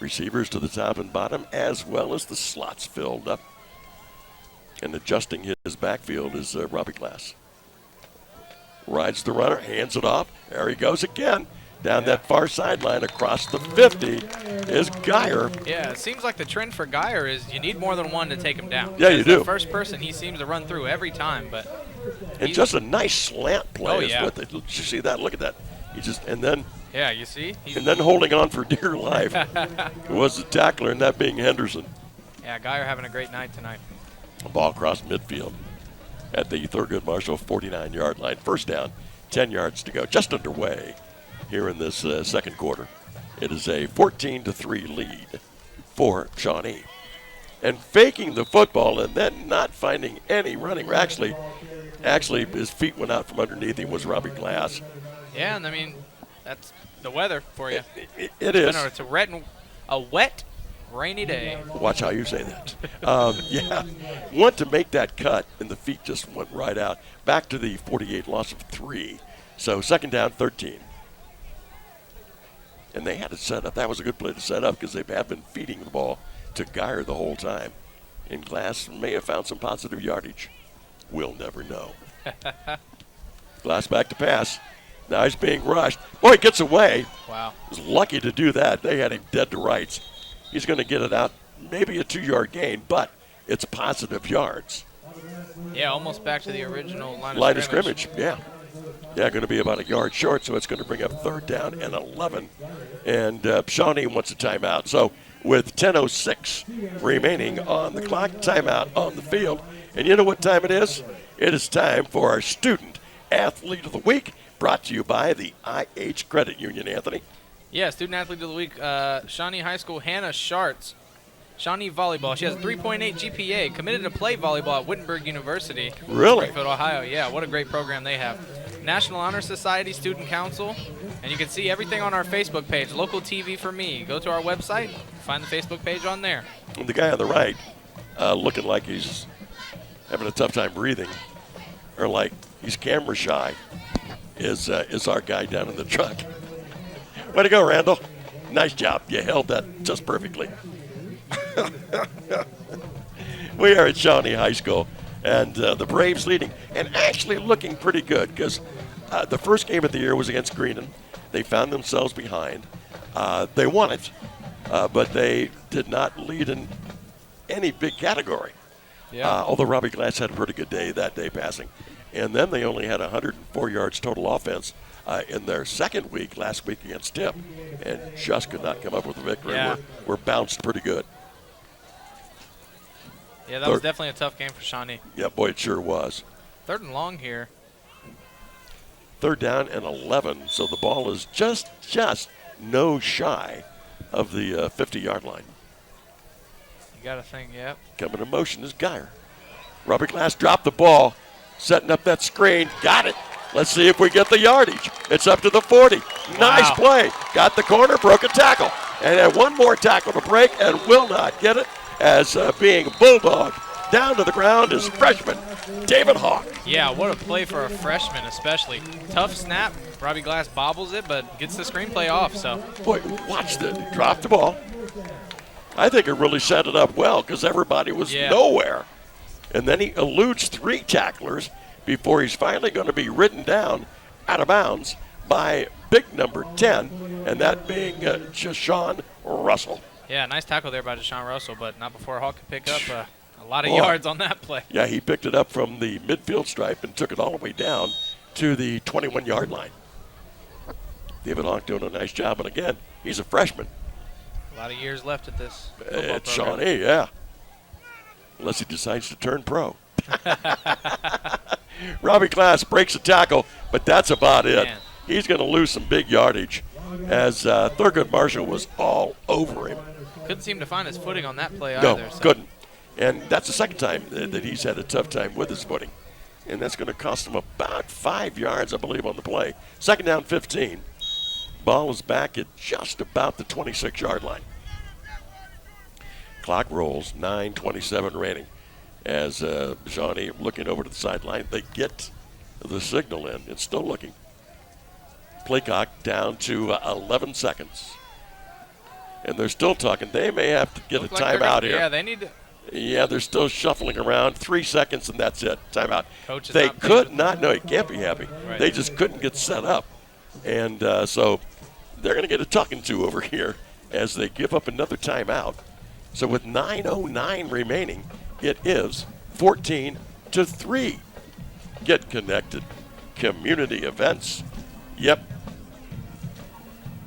Receivers to the top and bottom, as well as the slots filled up. And adjusting his backfield is Robbie Glass. Rides the runner, hands it off. There he goes again. Down that far sideline across the 50 is Geyer. Yeah, it seems like the trend for Geyer is you need more than one to take him down. Yeah, you do. The first person he seems to run through every time, but and just a nice slant play yeah. is with it. Did you see that? Look at that. Yeah, you see? And then holding on for dear life was the tackler, and that being Henderson. Yeah, Geyer having a great night tonight. A ball across midfield at the Thurgood Marshall 49-yard line. First down, 10 yards to go, just underway here in this second quarter. It is a 14-3 lead for Shawnee. And faking the football and then not finding any running. Actually, his feet went out from underneath him was Robbie Glass. Yeah, and I mean, that's the weather for you. It is. It's a wet, rainy day. Watch how you say that. Yeah, went to make that cut, and the feet just went right out. Back to the 48, loss of 3. So second down, 13. And they had it set up. That was a good play to set up because they have been feeding the ball to Geyer the whole time. And Glass may have found some positive yardage. We'll never know. Glass back to pass. Now he's being rushed. Boy, he gets away. Wow. He was lucky to do that. They had him dead to rights. He's going to get it out, maybe a 2-yard gain, but it's positive yards. Yeah, almost back to the original line of scrimmage. Yeah. Yeah, going to be about a yard short, so it's going to bring up third down and 11. And Shawnee wants a timeout. So with 10:06 remaining on the clock, timeout on the field. And you know what time it is? It is time for our Student Athlete of the Week, brought to you by the IH Credit Union, Anthony. Yeah, Student Athlete of the Week, Shawnee High School, Hannah Schartz. Shawnee Volleyball. She has a 3.8 GPA, committed to play volleyball at Wittenberg University. Really? Springfield, Ohio. Yeah, what a great program they have. National Honor Society Student Council. And you can see everything on our Facebook page, Local TV for Me. Go to our website, find the Facebook page on there. And the guy on the right, looking like he's having a tough time breathing, or like he's camera shy, is our guy down in the truck. Way to go, Randall. Nice job. You held that just perfectly. We are at Shawnee High School, and the Braves leading, and actually looking pretty good because the first game of the year was against Greenon. They found themselves behind. They won it, but they did not lead in any big category. Yeah. Although Robbie Glass had a pretty good day that day passing. And then they only had 104 yards total offense in their second week, last week against Tip, and just could not come up with a victory. Yeah. We're bounced pretty good. Yeah, that was definitely a tough game for Shawnee. Yeah, boy, it sure was. Third and long here. Third down and 11, so the ball is just no shy of the 50-yard line. You got to think, yep. Coming in motion is Geyer. Robert Glass dropped the ball, setting up that screen. Got it. Let's see if we get the yardage. It's up to the 40. Nice play. Got the corner, broke a tackle. And had one more tackle to break and will not get it as being bulldogged down to the ground is freshman David Hawk. Yeah, what a play for a freshman especially. Tough snap. Robbie Glass bobbles it, but gets the screenplay off. So, boy, watch that. He dropped the ball. I think it really set it up well because everybody was nowhere. And then he eludes 3 tacklers before he's finally going to be ridden down out of bounds by big number 10, and that being Jashawn Russell. Yeah, nice tackle there by Jashawn Russell, but not before Hawk could pick up a lot of yards on that play. Yeah, he picked it up from the midfield stripe and took it all the way down to the 21-yard line. David Hawk doing a nice job, and again, he's a freshman. A lot of years left at this At Shawnee, yeah. Unless he decides to turn pro. Robbie Glass breaks a tackle, but that's about it. Man. He's going to lose some big yardage as Thurgood Marshall was all over him. Couldn't seem to find his footing on that play No, either. So. couldn't. And that's the second time that he's had a tough time with his footing. And that's going to cost him about 5 yards, I believe, on the play. Second down, 15. Ball is back at just about the 26-yard line. Clock rolls, 9:27 remaining. As Shawnee looking over to the sideline, they get the signal in. It's still looking. Play clock down to 11 seconds. And they're still talking. They may have to get a timeout here. Yeah, they need to. Yeah, they're still shuffling around. 3 seconds, and that's it. Timeout. Coach is They not could pleased. not. No, he can't be happy. Right. They just couldn't get set up. And so they're going to get a talking to over here as they give up another timeout. So with 9:09 remaining, it is 14-3. Get connected. Community events. Yep.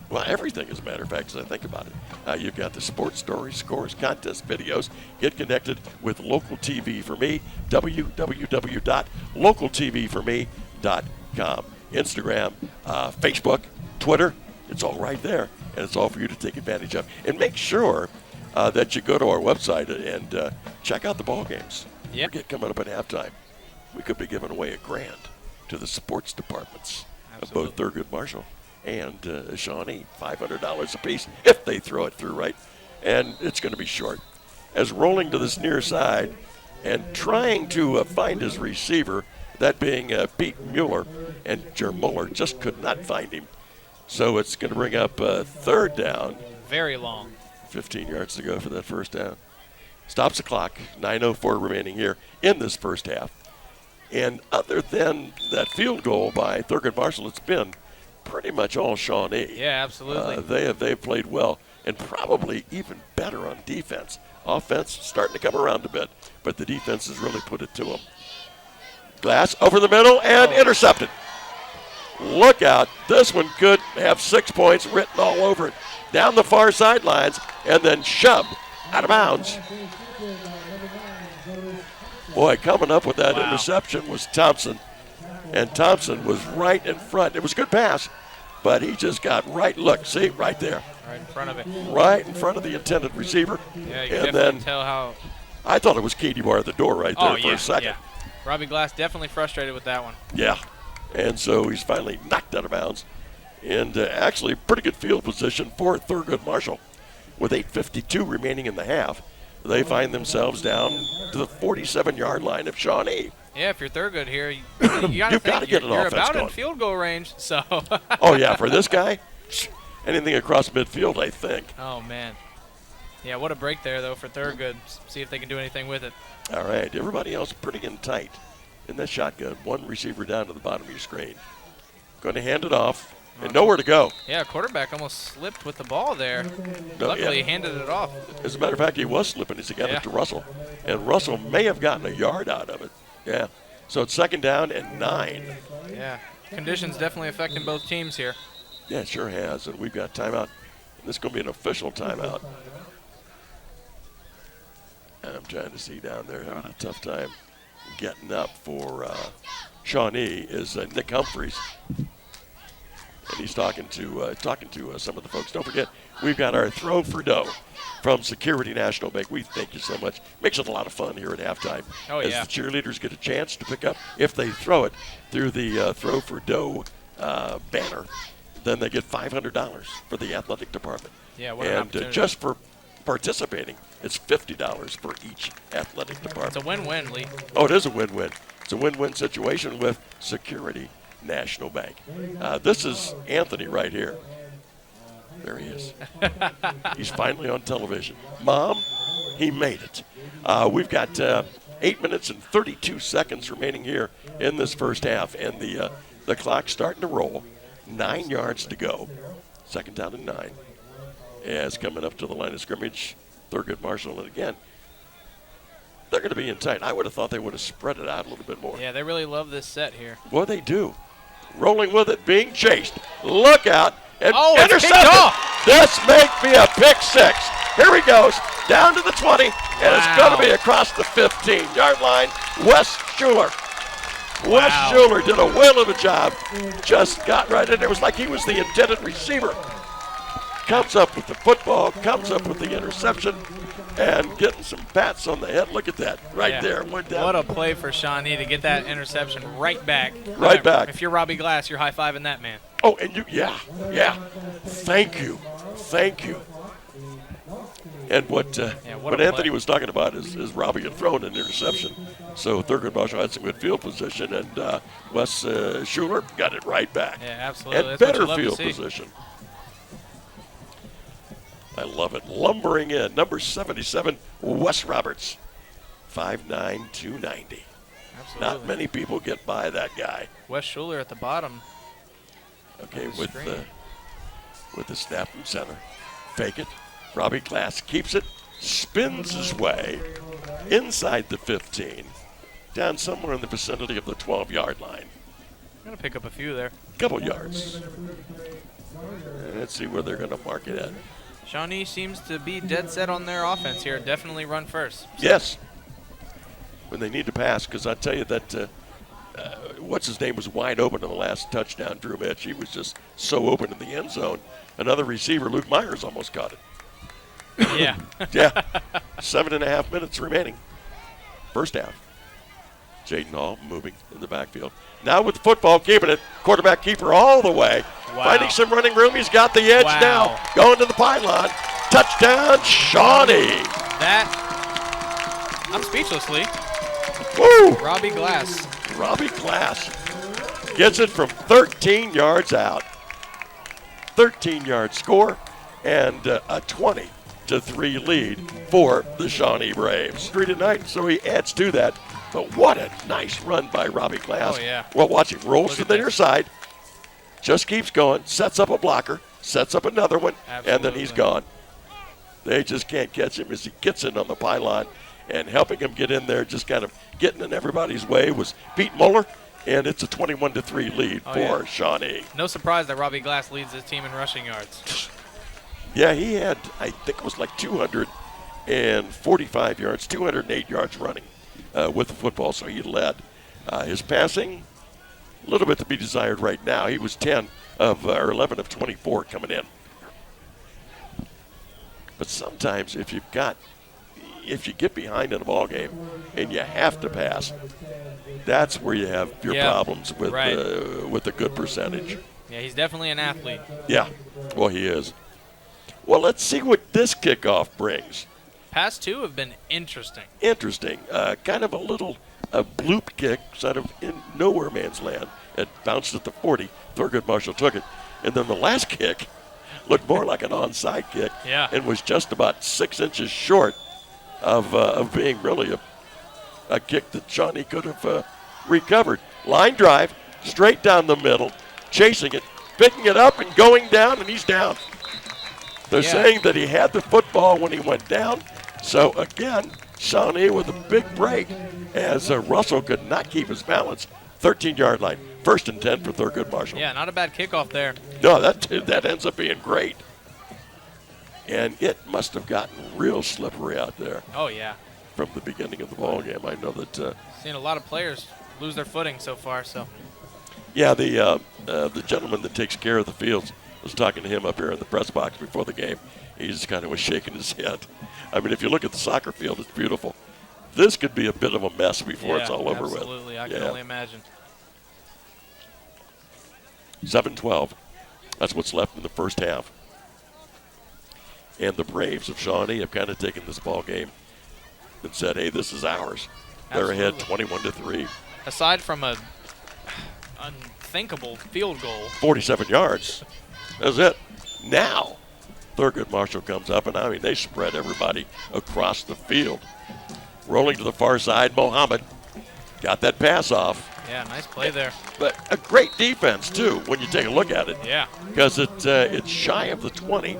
Well, everything, as a matter of fact, as I think about it. You've got the sports stories, scores, contests, videos. Get connected with Local TV for Me, www.localtvforme.com. Instagram, Facebook, Twitter, it's all right there, and it's all for you to take advantage of. And make sure that you go to our website and check out the ball games. Yep. Get coming up at halftime. We could be giving away $1,000 to the sports departments of both Thurgood Marshall and Shawnee, $500 apiece if they throw it through right. And it's going to be short. As rolling to this near side and trying to find his receiver, that being Pete Mueller, and Jermuller just could not find him. So it's going to bring up third down. Very long. 15 yards to go for that first down. Stops the clock, 9:04 remaining here in this first half. And other than that field goal by Thurgood Marshall, it's been pretty much all Shawnee. Yeah, absolutely. They've played well and probably even better on defense. Offense starting to come around a bit, but the defense has really put it to them. Glass over the middle and intercepted. Look out. This one could have 6 points written all over it. Down the far sidelines and then shoved out of bounds. Boy, coming up with that interception was Thompson. And Thompson was right in front. It was a good pass, but he just got right. Look, see, right there. Right in front of it. Right in front of the intended receiver. Yeah, you and can definitely then tell how. I thought it was Katie Bar at the door right there for a second. Yeah. Robbie Glass definitely frustrated with that one. Yeah. And so he's finally knocked out of bounds. And actually, pretty good field position for Thurgood Marshall. With 8:52 remaining in the half, they find themselves down to the 47-yard line of Shawnee. Yeah, if you're Thurgood here, you You've got to get an you're offense about going. in field goal range, so. Oh, yeah, for this guy, anything across midfield, I think. Oh, man. Yeah, what a break there, though, for Thurgood. See if they can do anything with it. All right, everybody else pretty in tight in that shotgun. One receiver down to the bottom of your screen. Going to hand it off, and nowhere to go. Yeah, quarterback almost slipped with the ball there. No, Luckily, yeah. he handed it off. As a matter of fact, he was slipping as he got it to Russell. And Russell may have gotten a yard out of it. Yeah. So it's second down and 9. Yeah, conditions definitely affecting both teams here. Yeah, it sure has. And we've got timeout. This is going to be an official timeout. I'm trying to see down there, having a tough time getting up for Shawnee is Nick Humphreys. And he's talking to some of the folks. Don't forget, we've got our throw for dough from Security National Bank. We thank you so much. Makes it a lot of fun here at halftime. Oh, as yeah. the cheerleaders get a chance to pick up, if they throw it through the throw for dough banner, then they get $500 for the athletic department. Yeah, what an and opportunity. just for participating, it's $50 for each athletic department. It's a win-win, Lee. Oh, it is a win-win. It's a win-win situation with Security National Bank. This is Anthony right here. There he is. He's finally on television. Mom, he made it. We've got 8 minutes and 32 seconds remaining here in this first half, and the clock's starting to roll. 9 yards to go. Second down and 9. As coming up to the line of scrimmage, Thurgood Marshall, and again, they're going to be in tight. I would have thought they would have spread it out a little bit more. Yeah, they really love this set here. Boy, they do. Rolling with it, being chased. Look out. And it's picked intercepted. off. This may be a pick 6. Here he goes. Down to the 20. And it's going to be across the 15-yard line. Wes Schuler. Wes Schuler did a whale of a job. Just got right in there. It was like he was the intended receiver. Comes up with the football, comes up with the interception, and getting some pats on the head. Look at that, right there. Went down. What a play for Shawnee to get that interception right back. Right back. If you're Robbie Glass, you're high-fiving that man. Oh, and yeah. Thank you. And what Anthony was talking about is Robbie had thrown an interception. So Thurgood Marshall had some good field position, and Wes Schuler got it right back. Yeah, absolutely. And That's what you better love to field see. position. I love it. Lumbering in, number 77, Wes Roberts. 5'9", 290. Absolutely. Not many people get by that guy. Wes Schuler at the bottom. Okay, With with the snap from center. Fake it. Robbie Glass keeps it, spins his way inside the 15, down somewhere in the vicinity of the 12-yard line. Going to pick up a few there. Couple yards. And let's see where they're going to mark it at. Shawnee seems to be dead set on their offense here. Definitely run first. Yes. When they need to pass, because I tell you that what's his name was wide open in the last touchdown, Drew Mitch. He was just so open in the end zone. Another receiver, Luke Myers, almost caught it. Yeah. Yeah. 7.5 minutes remaining. First half. Jaden Hall moving in the backfield. Now with the football, keeping it. Quarterback keeper all the way. Wow. Finding some running room. He's got the edge Wow. now. Going to the pylon. Touchdown, Shawnee. I'm speechless, Lee. Woo! Robbie Glass. Robbie Glass gets it from 13 yards out. 13-yard score and a 20-3 lead for the Shawnee Braves. 3 tonight, so he adds to that. But what a nice run by Robbie Glass. Oh, yeah. Well, watch him. Rolls Look to at the this. near side. Just keeps going. Sets up a blocker. Sets up another one. And then he's Absolutely. gone. They just can't catch him as he gets in on the pylon. And helping him get in there, just kind of getting in everybody's way, was Pete Muller. And it's a 21-3 lead for Shawnee. No surprise that Robbie Glass leads his team in rushing yards. Yeah, he had, I think it was like 245 yards, 208 yards running with the football, so he led. His passing, a little bit to be desired right now. He was 11 of 24 coming in. But sometimes if you get behind in a ball game and you have to pass, that's where you have your problems with a good percentage. Yeah, he's definitely an athlete. Yeah, well, he is. Well, let's see what this kickoff brings. Past two have been interesting. Interesting. Kind of a bloop kick, sort of in nowhere man's land. It bounced at the 40. Thurgood Marshall took it. And then the last kick looked more like an onside kick. Yeah. And was just about 6 inches short of being really a kick that Shawnee could have recovered. Line drive, straight down the middle, chasing it, picking it up and going down, and he's down. They're saying that he had the football when he went down. So, again, Shawnee with a big break as Russell could not keep his balance. 13-yard line. 1st and 10 for Thurgood Marshall. Yeah, not a bad kickoff there. No, that ends up being great. And it must have gotten real slippery out there Oh, yeah. from the beginning of the ball game. I know that. Seen a lot of players lose their footing so far, so. Yeah, the gentleman that takes care of the fields, was talking to him up here in the press box before the game. He just kind of was shaking his head. I mean, if you look at the soccer field, it's beautiful. This could be a bit of a mess before it's all over with. Absolutely, I can only imagine. 7-12. That's what's left in the first half. And the Braves of Shawnee have kind of taken this ball game and said, hey, this is ours. They're ahead 21-3. Aside from a unthinkable field goal. 47 yards. That's it. Now, Thurgood Marshall comes up, and I mean, they spread everybody across the field. Rolling to the far side, Mohammed got that pass off. Yeah, nice play there. But a great defense, too, when you take a look at it. Yeah. Because it's shy of the 20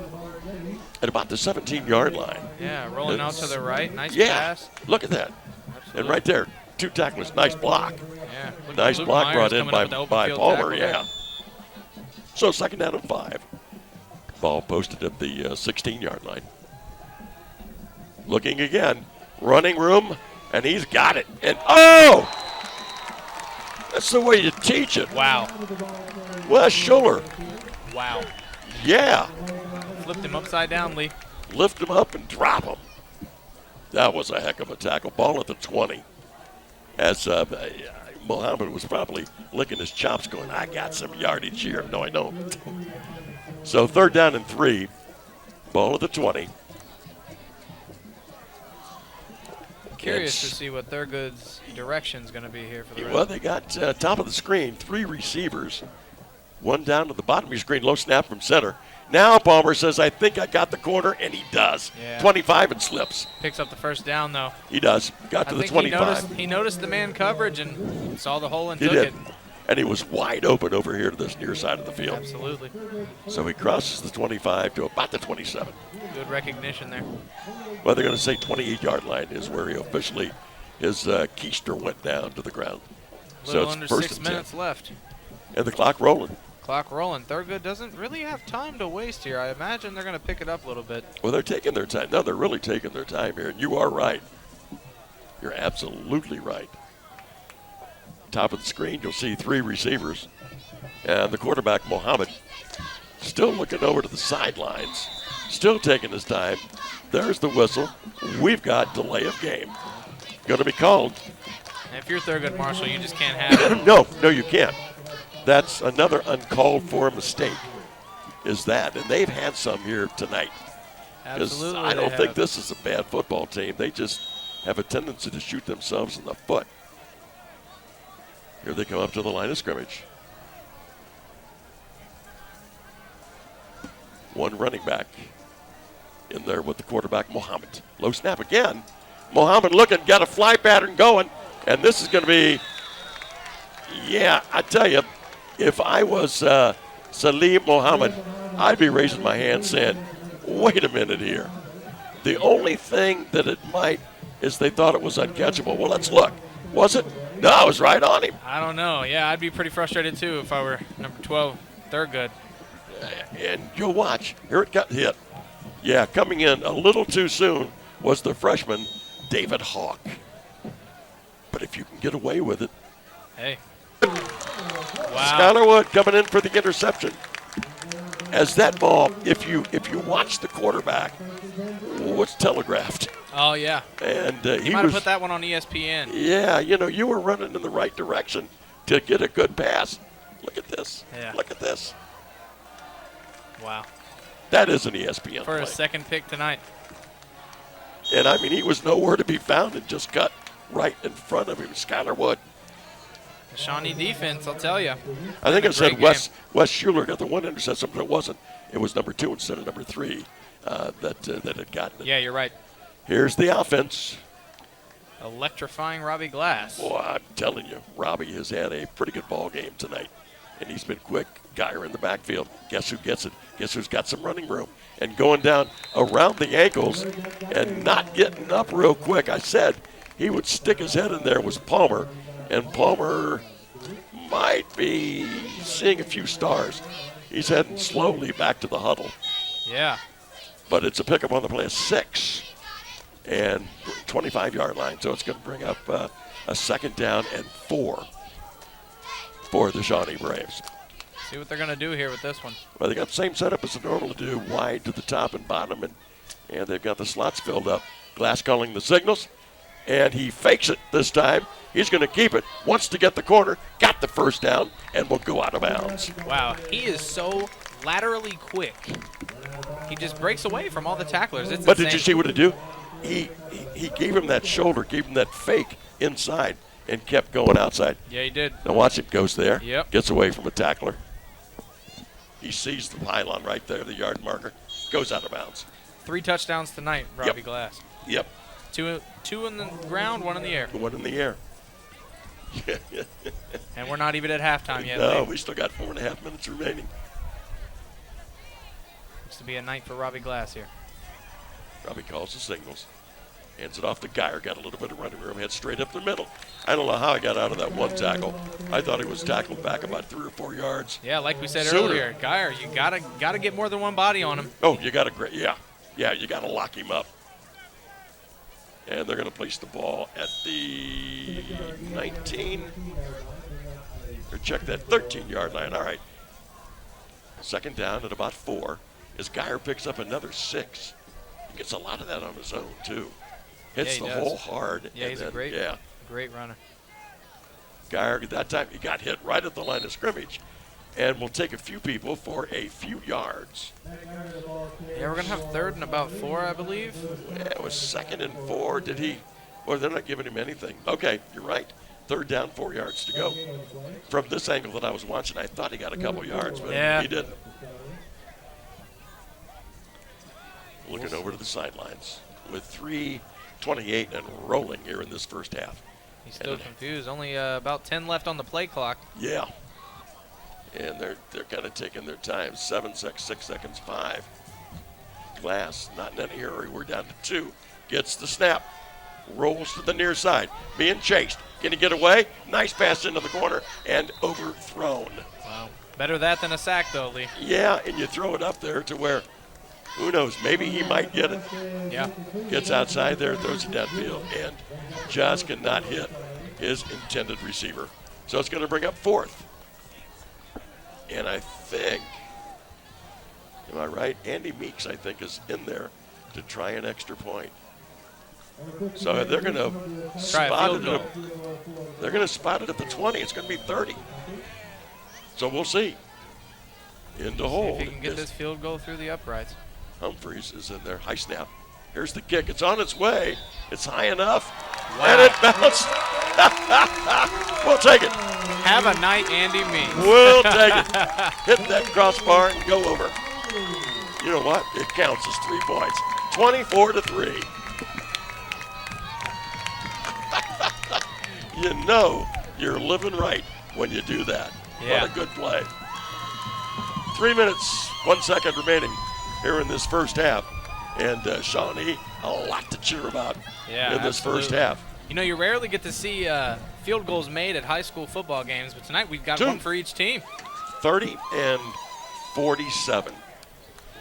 at about the 17-yard line. Yeah, rolling out to the right. Nice Yeah, pass. look at that. Absolutely. And right there, 2 tacklers. Nice block. Yeah. Look at Nice Luke block Myers brought in coming up with the open by field Palmer, tackle there. yeah. So 2nd down and 5. Ball posted at the 16-yard line. Looking again. Running room, and he's got it. And, oh! That's the way you teach it. Wow. Wes Schuler. Wow. Yeah. Flipped him upside down, Lee. Lift him up and drop him. That was a heck of a tackle. Ball at the 20. As Mohammed was probably licking his chops going, I got some yardage here. No, I don't. So 3rd down and 3. Ball at the 20. Curious to see what Thurgood's direction's going to be here for the Well, rest. they got top of the screen, 3 receivers. One down to the bottom of your screen, low snap from center. Now Palmer says, I think I got the corner, and he does. Yeah. 25 and slips. Picks up the first down, though. He does. Got to the 25. He noticed the man coverage and saw the hole and He took did. it. And he was wide open over here to this near side of the field. Absolutely. So he crosses the 25 to about the 27. Good recognition there. Well, they're going to say 28-yard line is where he officially, his keister went down to the ground. Little So under it's first 6 and 10. minutes left. And the clock rolling. Clock rolling. Thurgood doesn't really have time to waste here. I imagine they're going to pick it up a little bit. Well, they're taking their time. No, they're really taking their time here. And you are right. You're absolutely right. Top of the screen, you'll see 3 receivers. And the quarterback, Mohammed, still looking over to the sidelines. Still taking his time. There's the whistle. We've got delay of game. Going to be called. And if you're Thurgood, Marshall, you just can't have it. No, you can't. That's another uncalled for mistake, is that. And they've had some here tonight. 'Cause Absolutely. I don't they think have. this is a bad football team. They just have a tendency to shoot themselves in the foot. Here they come up to the line of scrimmage. One running back in there with the quarterback, Mohammed. Low snap again. Mohammed looking, got a fly pattern going, and this is going to be, yeah, I tell you, if I was Salim Mohammed, I'd be raising my hand saying, wait a minute here. The only thing that it might is they thought it was uncatchable. Well, let's look. Was it? No, I was right on him. I don't know. Yeah, I'd be pretty frustrated, too, if I were number 12, Thurgood. And you'll watch. Here it got hit. Yeah, coming in a little too soon was the freshman, David Hawk. But if you can get away with it. Hey. Wow. Skylar Wood coming in for the interception. As that ball, if you watch the quarterback, what's telegraphed. Oh, yeah. And He might have put that one on ESPN. Yeah, you were running in the right direction to get a good pass. Look at this. Yeah. Look at this. Wow. That is an ESPN For play. a second pick tonight. And, I mean, he was nowhere to be found and just got right in front of him. Skylar Wood. The Shawnee defense, I'll tell you. I think a it said great Wes Schuler got the one interception, but it wasn't. It was number 2 instead of number 3 that had gotten it. Yeah, you're right. Here's the offense. Electrifying Robbie Glass. Boy, I'm telling you, Robbie has had a pretty good ball game tonight. And he's been quick. Geyer in the backfield. Guess who gets it? Guess who's got some running room? And going down around the ankles and not getting up real quick. I said he would stick his head in there was Palmer. And Palmer might be seeing a few stars. He's heading slowly back to the huddle. Yeah. But it's a pickup on the play of 6 and 25-yard line. So it's going to bring up a second down and 4 for the Shawnee Braves. See what they're going to do here with this one. Well, they got the same setup as they normally do, wide to the top and bottom, and they've got the slots filled up. Glass calling the signals, and he fakes it this time. He's going to keep it, wants to get the corner, got the first down, and will go out of bounds. Wow, he is so laterally quick. He just breaks away from all the tacklers. It's But insane. did you see what he do? He gave him that shoulder, gave him that fake inside, and kept going outside. Yeah, he did. Now watch it, goes there, Yep. gets away from a tackler. He sees the pylon right there, the yard marker, goes out of bounds. 3 touchdowns tonight, Robbie Glass. Yep, 2 in the ground, 1 in the air. one in the air. And we're not even at halftime yet. No, Lee. we still got 4.5 minutes remaining. Looks to be a night for Robbie Glass here. Robbie calls the signals. Hands it off to Geyer. Got a little bit of running room. Head straight up the middle. I don't know how he got out of that one tackle. I thought he was tackled back about 3 or 4 yards. Yeah, like we said Sooner. earlier, Geyer, you gotta get more than one body on him. Oh, you got to you got to lock him up. And they're going to place the ball at the 19. Or check that 13-yard line. All right. Second down at about 4. As Geyer picks up another 6. He gets a lot of that on his own, too. Hits Yeah, he the does. hole hard. Yeah, and he's then, a great runner. Geyer, at that time, he got hit right at the line of scrimmage. And will take a few people for a few yards. Yeah, we're gonna have 3rd and about 4, I believe. Yeah, it was 2nd and 4. Did he? Well, they're not giving him anything. Okay, you're right. 3rd down, 4 yards to go. From this angle that I was watching, I thought he got a couple yards, but Yeah. he didn't. looking over to the sidelines with 3:28 and rolling here in this first half. He's still confused. Only about 10 left on the play clock. Yeah. And they're kind of taking their time. 6 seconds, 5. Glass, not in any hurry. We're down to 2. Gets the snap. Rolls to the near side. Being chased. Can he get away? Nice pass into the corner and overthrown. Wow. Better that than a sack, though, Lee. Yeah, and you throw it up there to where, who knows, maybe he might get it. Yeah. Gets outside there, throws it downfield, and just cannot hit his intended receiver. So it's going to bring up 4th. And I think, am I right? Andy Meeks, I think, is in there to try an extra point. So they're going to spot it. They're going to spot it at the 20. It's going to be 30. So we'll see. Into hold. See if he can get this field goal through the uprights. Humphreys is in there. High snap. Here's the kick. It's on its way. It's high enough. Wow. And it bounced. We'll take it. Have a night, Andy Meeks. We'll take it. Hit that crossbar and go over. You know what? It counts as 3 points. 24-3. You know you're living right when you do that. Yeah. What a good play. 3 minutes, 1 second remaining here in this first half. And Shawnee, a lot to cheer about in this first half. You know, you rarely get to see field goals made at high school football games, but tonight we've got 2. one for each team. 30 and 47.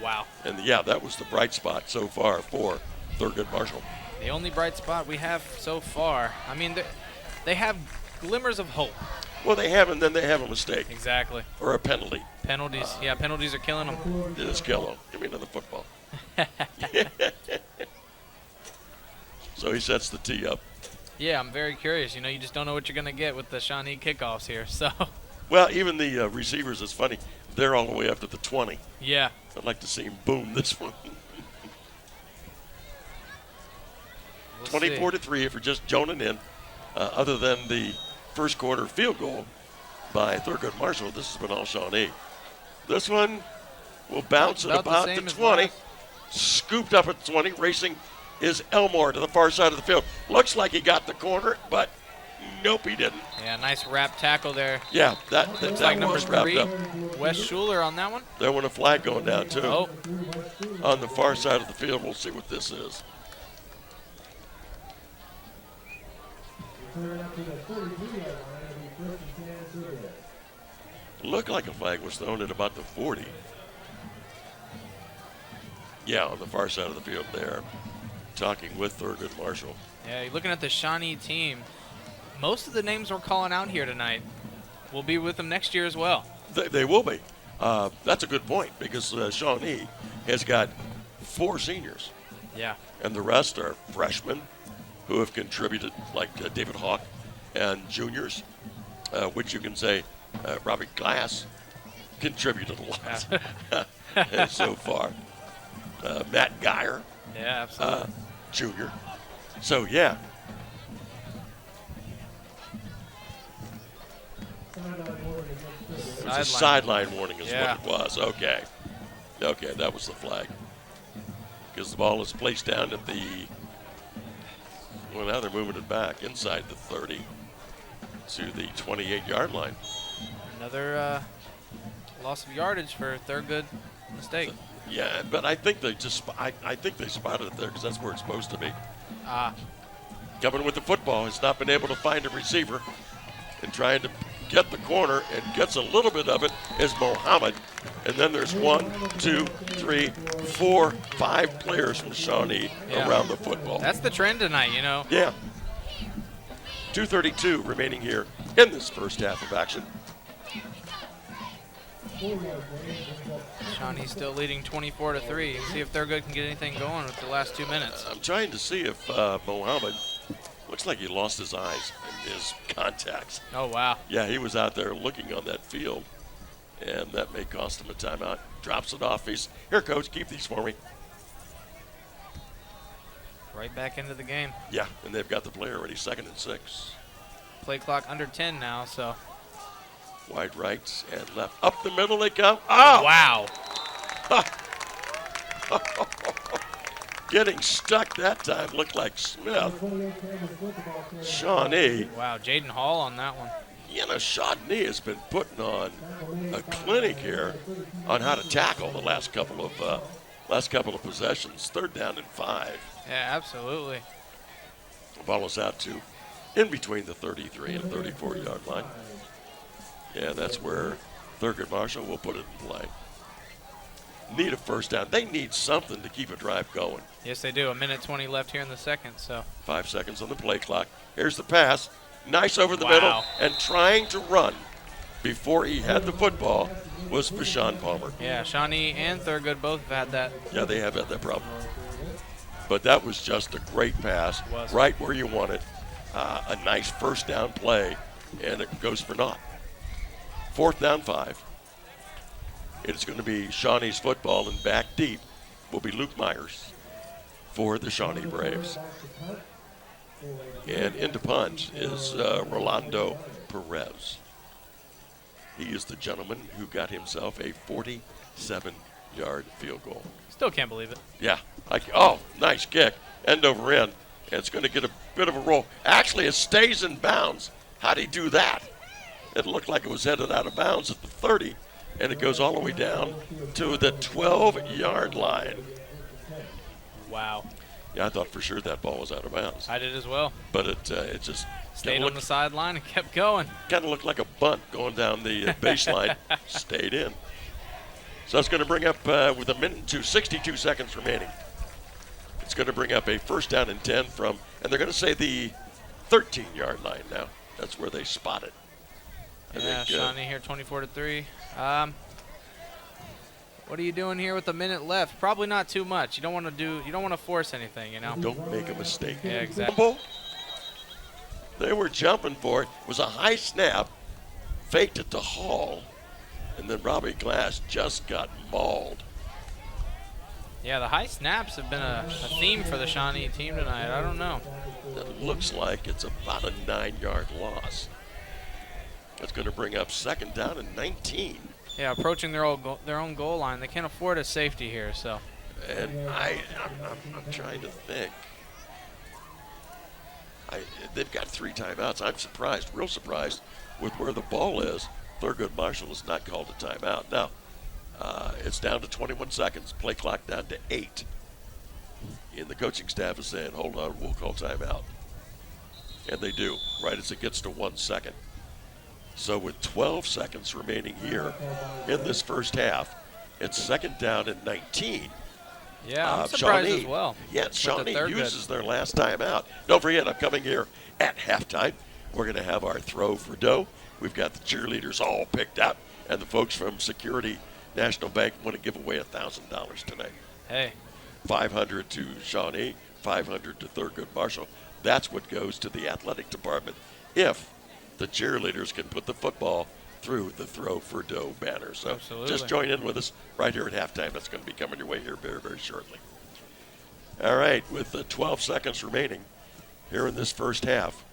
Wow. And, yeah, that was the bright spot so far for Thurgood Marshall. The only bright spot we have so far. I mean, they have glimmers of hope. Well, they have, and then they have a mistake. Exactly. Or a penalty. Penalties. Yeah, penalties are killing them. It is kill him. Give me another football. So he sets the tee up. Yeah, I'm very curious. You know, you just don't know what you're going to get with the Shawnee kickoffs here. So. Well, even the receivers, it's funny. They're all the way up to the 20. Yeah. I'd like to see him boom this one. 24-3 if you're just joning in. Other than the first quarter field goal by Thurgood Marshall, this has been all Shawnee. This one will bounce at about the 20. Scooped up at 20. Racing is Elmore to the far side of the field. Looks like he got the corner, but nope, he didn't. Yeah, nice wrap tackle there. Yeah, that like number was wrapped 3, up. Wes Schuler on that one. There went a flag going down, too. Oh. On the far side of the field, we'll see what this is. Looked like a flag was thrown at about the 40. Yeah, on the far side of the field there. Talking with Thurgood Marshall. Yeah, you're looking at the Shawnee team. Most of the names we're calling out here tonight will be with them next year as well. They will be. That's a good point because Shawnee has got 4 seniors. Yeah. And the rest are freshmen who have contributed, like David Hawk, and juniors, which you can say Robert Glass contributed a lot so far. Matt Geyer. Yeah, absolutely. Junior. So, yeah. It was a sideline warning is what it was. Okay. Okay, that was the flag. Because the ball is placed down at the, well, now they're moving it back inside the 30 to the 28-yard line. Another loss of yardage for Thurgood mistake. Yeah, but I think they just, I think they spotted it there because that's where it's supposed to be. Coming with the football, has not been able to find a receiver and trying to get the corner and gets a little bit of it is Mohammed. And then there's 1, 2, 3, 4, 5 players from Shawnee around the football. That's the trend tonight, you know. Yeah. 2:32 remaining here in this first half of action. Shawnee's still leading 24-3. See if Thurgood can get anything going with the last 2 minutes. I'm trying to see if Mohammed, looks like he lost his eyes and his contacts. Oh, wow. Yeah, he was out there looking on that field, and that may cost him a timeout. Drops it off. He's, here, Coach, keep these for me. Right back into the game. Yeah, and they've got the play already, 2nd and 6. Play clock under 10 now, so. Wide right and left. Up the middle they come. Oh! Wow. Getting stuck that time looked like Smith. Shawnee. Wow, Jaden Hall on that one. Shawnee has been putting on a clinic here on how to tackle the last couple of possessions. 3rd down and 5. Yeah, absolutely. The ball is out to in between the 33 and 34-yard line. Yeah, that's where Thurgood Marshall will put it in play. Need a first down. They need something to keep a drive going. Yes, they do. 1:20 left here in the second. So 5 seconds on the play clock. Here's the pass. Nice over the Wow. middle. And trying to run before he had the football was Bashan Palmer. yeah, Shawnee and Thurgood both have had that. Yeah, they have had that problem. But that was just a great pass, Was. right where you want it. A nice first down play, and it goes for naught. 4th down 5. It's going to be Shawnee's football, and back deep will be Luke Myers for the Shawnee Braves. And into punt is Rolando Perez. He is the gentleman who got himself a 47-yard field goal. Still can't believe it. Yeah. Nice kick. End over end. And it's going to get a bit of a roll. Actually, it stays in bounds. How'd he do that? It looked like it was headed out of bounds at the 30, and it goes all the way down to the 12-yard line. Wow. Yeah, I thought for sure that ball was out of bounds. I did as well. But it just Stayed on the sideline and kept going. kind of looked like a bunt going down the baseline. Stayed in. So it's going to bring up, with 62 seconds remaining, it's going to bring up a first down and 10 from, and they're going to say the 13-yard line now. That's where they spot it. I think, Shawnee here, 24-3. What are you doing here with a minute left? Probably not too much. You don't want to force anything, Don't make a mistake. Yeah, exactly. They were jumping for it. It was a high snap, faked it to Hall, and then Robbie Glass just got mauled. Yeah, the high snaps have been a theme for the Shawnee team tonight. I don't know. That looks like it's about a 9-yard loss. That's going to bring up 2nd down and 19. Yeah, approaching their own goal line. They can't afford a safety here, so. And I'm trying to think. They've got 3 timeouts. I'm surprised, real surprised, with where the ball is. Thurgood Marshall has not called a timeout. Now, it's down to 21 seconds. Play clock down to 8. And the coaching staff is saying, hold on, we'll call timeout. And they do, right as it gets to 1 second. So with 12 seconds remaining here in this first half, it's 2nd down and 19. Yeah, I'm surprised Shawnee, as well. Yeah, Shawnee uses their last timeout. Don't forget, upcoming here at halftime, we're going to have our throw for dough. We've got the cheerleaders all picked out, and the folks from Security National Bank want to give away $1,000 tonight. Hey. $500 to Shawnee, $500 to Thurgood Marshall. That's what goes to the athletic department if the cheerleaders can put the football through the throw for dough banner. So Absolutely. Just join in with us right here at halftime. That's going to be coming your way here very, very shortly. All right, with 12 seconds remaining here in this first half.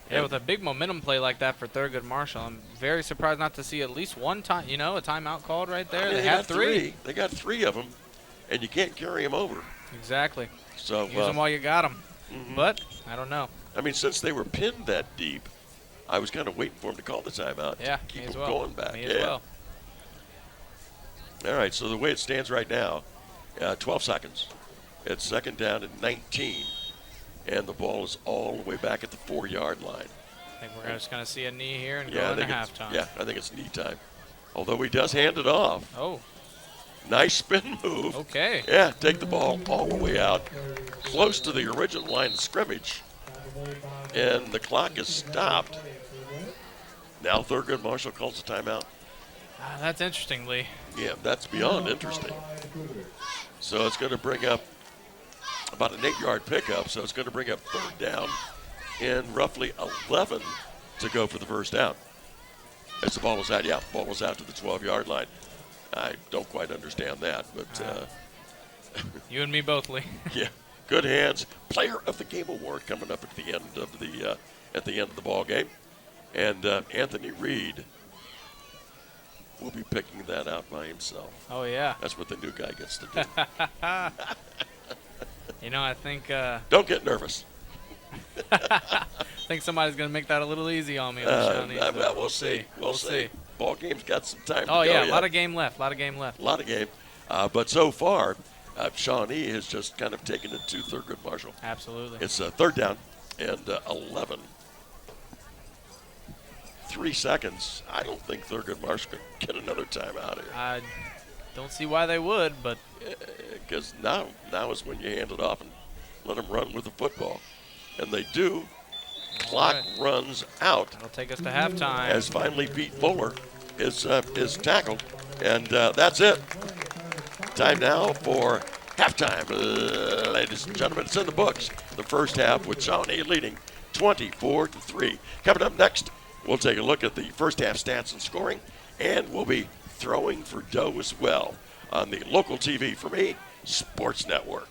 Yeah, with a big momentum play like that for Thurgood Marshall, I'm very surprised not to see at least one time, a timeout called right there. I mean, they have 3. They got 3 of them, and you can't carry them over. Exactly. So Use them while you got them. Mm-hmm. But I don't know. I mean, since they were pinned that deep, I was kind of waiting for him to call the timeout. Yeah, to keep me as them well. going back. Me as well. All right, so the way it stands right now, 12 seconds. It's 2nd down and 19, and the ball is all the way back at the 4-yard line. I think we're just going to see a knee here and go into halftime. Yeah, I think it's knee time. Although he does hand it off. Oh. Nice spin move. Okay. Yeah, take the ball all the way out, close to the original line of scrimmage. And the clock is stopped. Now Thurgood Marshall calls a timeout. That's interesting, Lee. Yeah, that's beyond interesting. So it's going to bring up about an 8-yard pickup. So it's going to bring up 3rd down and roughly 11 to go for the first down. As the ball was out, ball was out to the 12-yard line. I don't quite understand that, but you and me both, Lee. Yeah, good hands. Player of the Game award coming up at the end of the ball game, and Anthony Reed will be picking that out by himself. Oh yeah, that's what the new guy gets to do. I think Don't get nervous. I think somebody's going to make that a little easy on me on the Shawnee. Well, we'll see. We'll see. Ball game's got some time to go. Oh, yeah, yet. a lot of game left. A lot of game. But so far, Shawnee has just kind of taken it to Thurgood Marshall. Absolutely. It's third down and 11. 3 seconds. I don't think Thurgood Marshall can get another time out here. I don't see why they would, but Because now is when you hand it off and let them run with the football. And they do. Clock runs out. it'll take us to halftime. As finally Pete Fuller is tackled. And that's it. Time now for halftime. Ladies and gentlemen, it's in the books. The first half with Shawnee leading 24-3. Coming up next, we'll take a look at the first half stats and scoring, and we'll be throwing for dough as well on the local TV for me, Sports Network.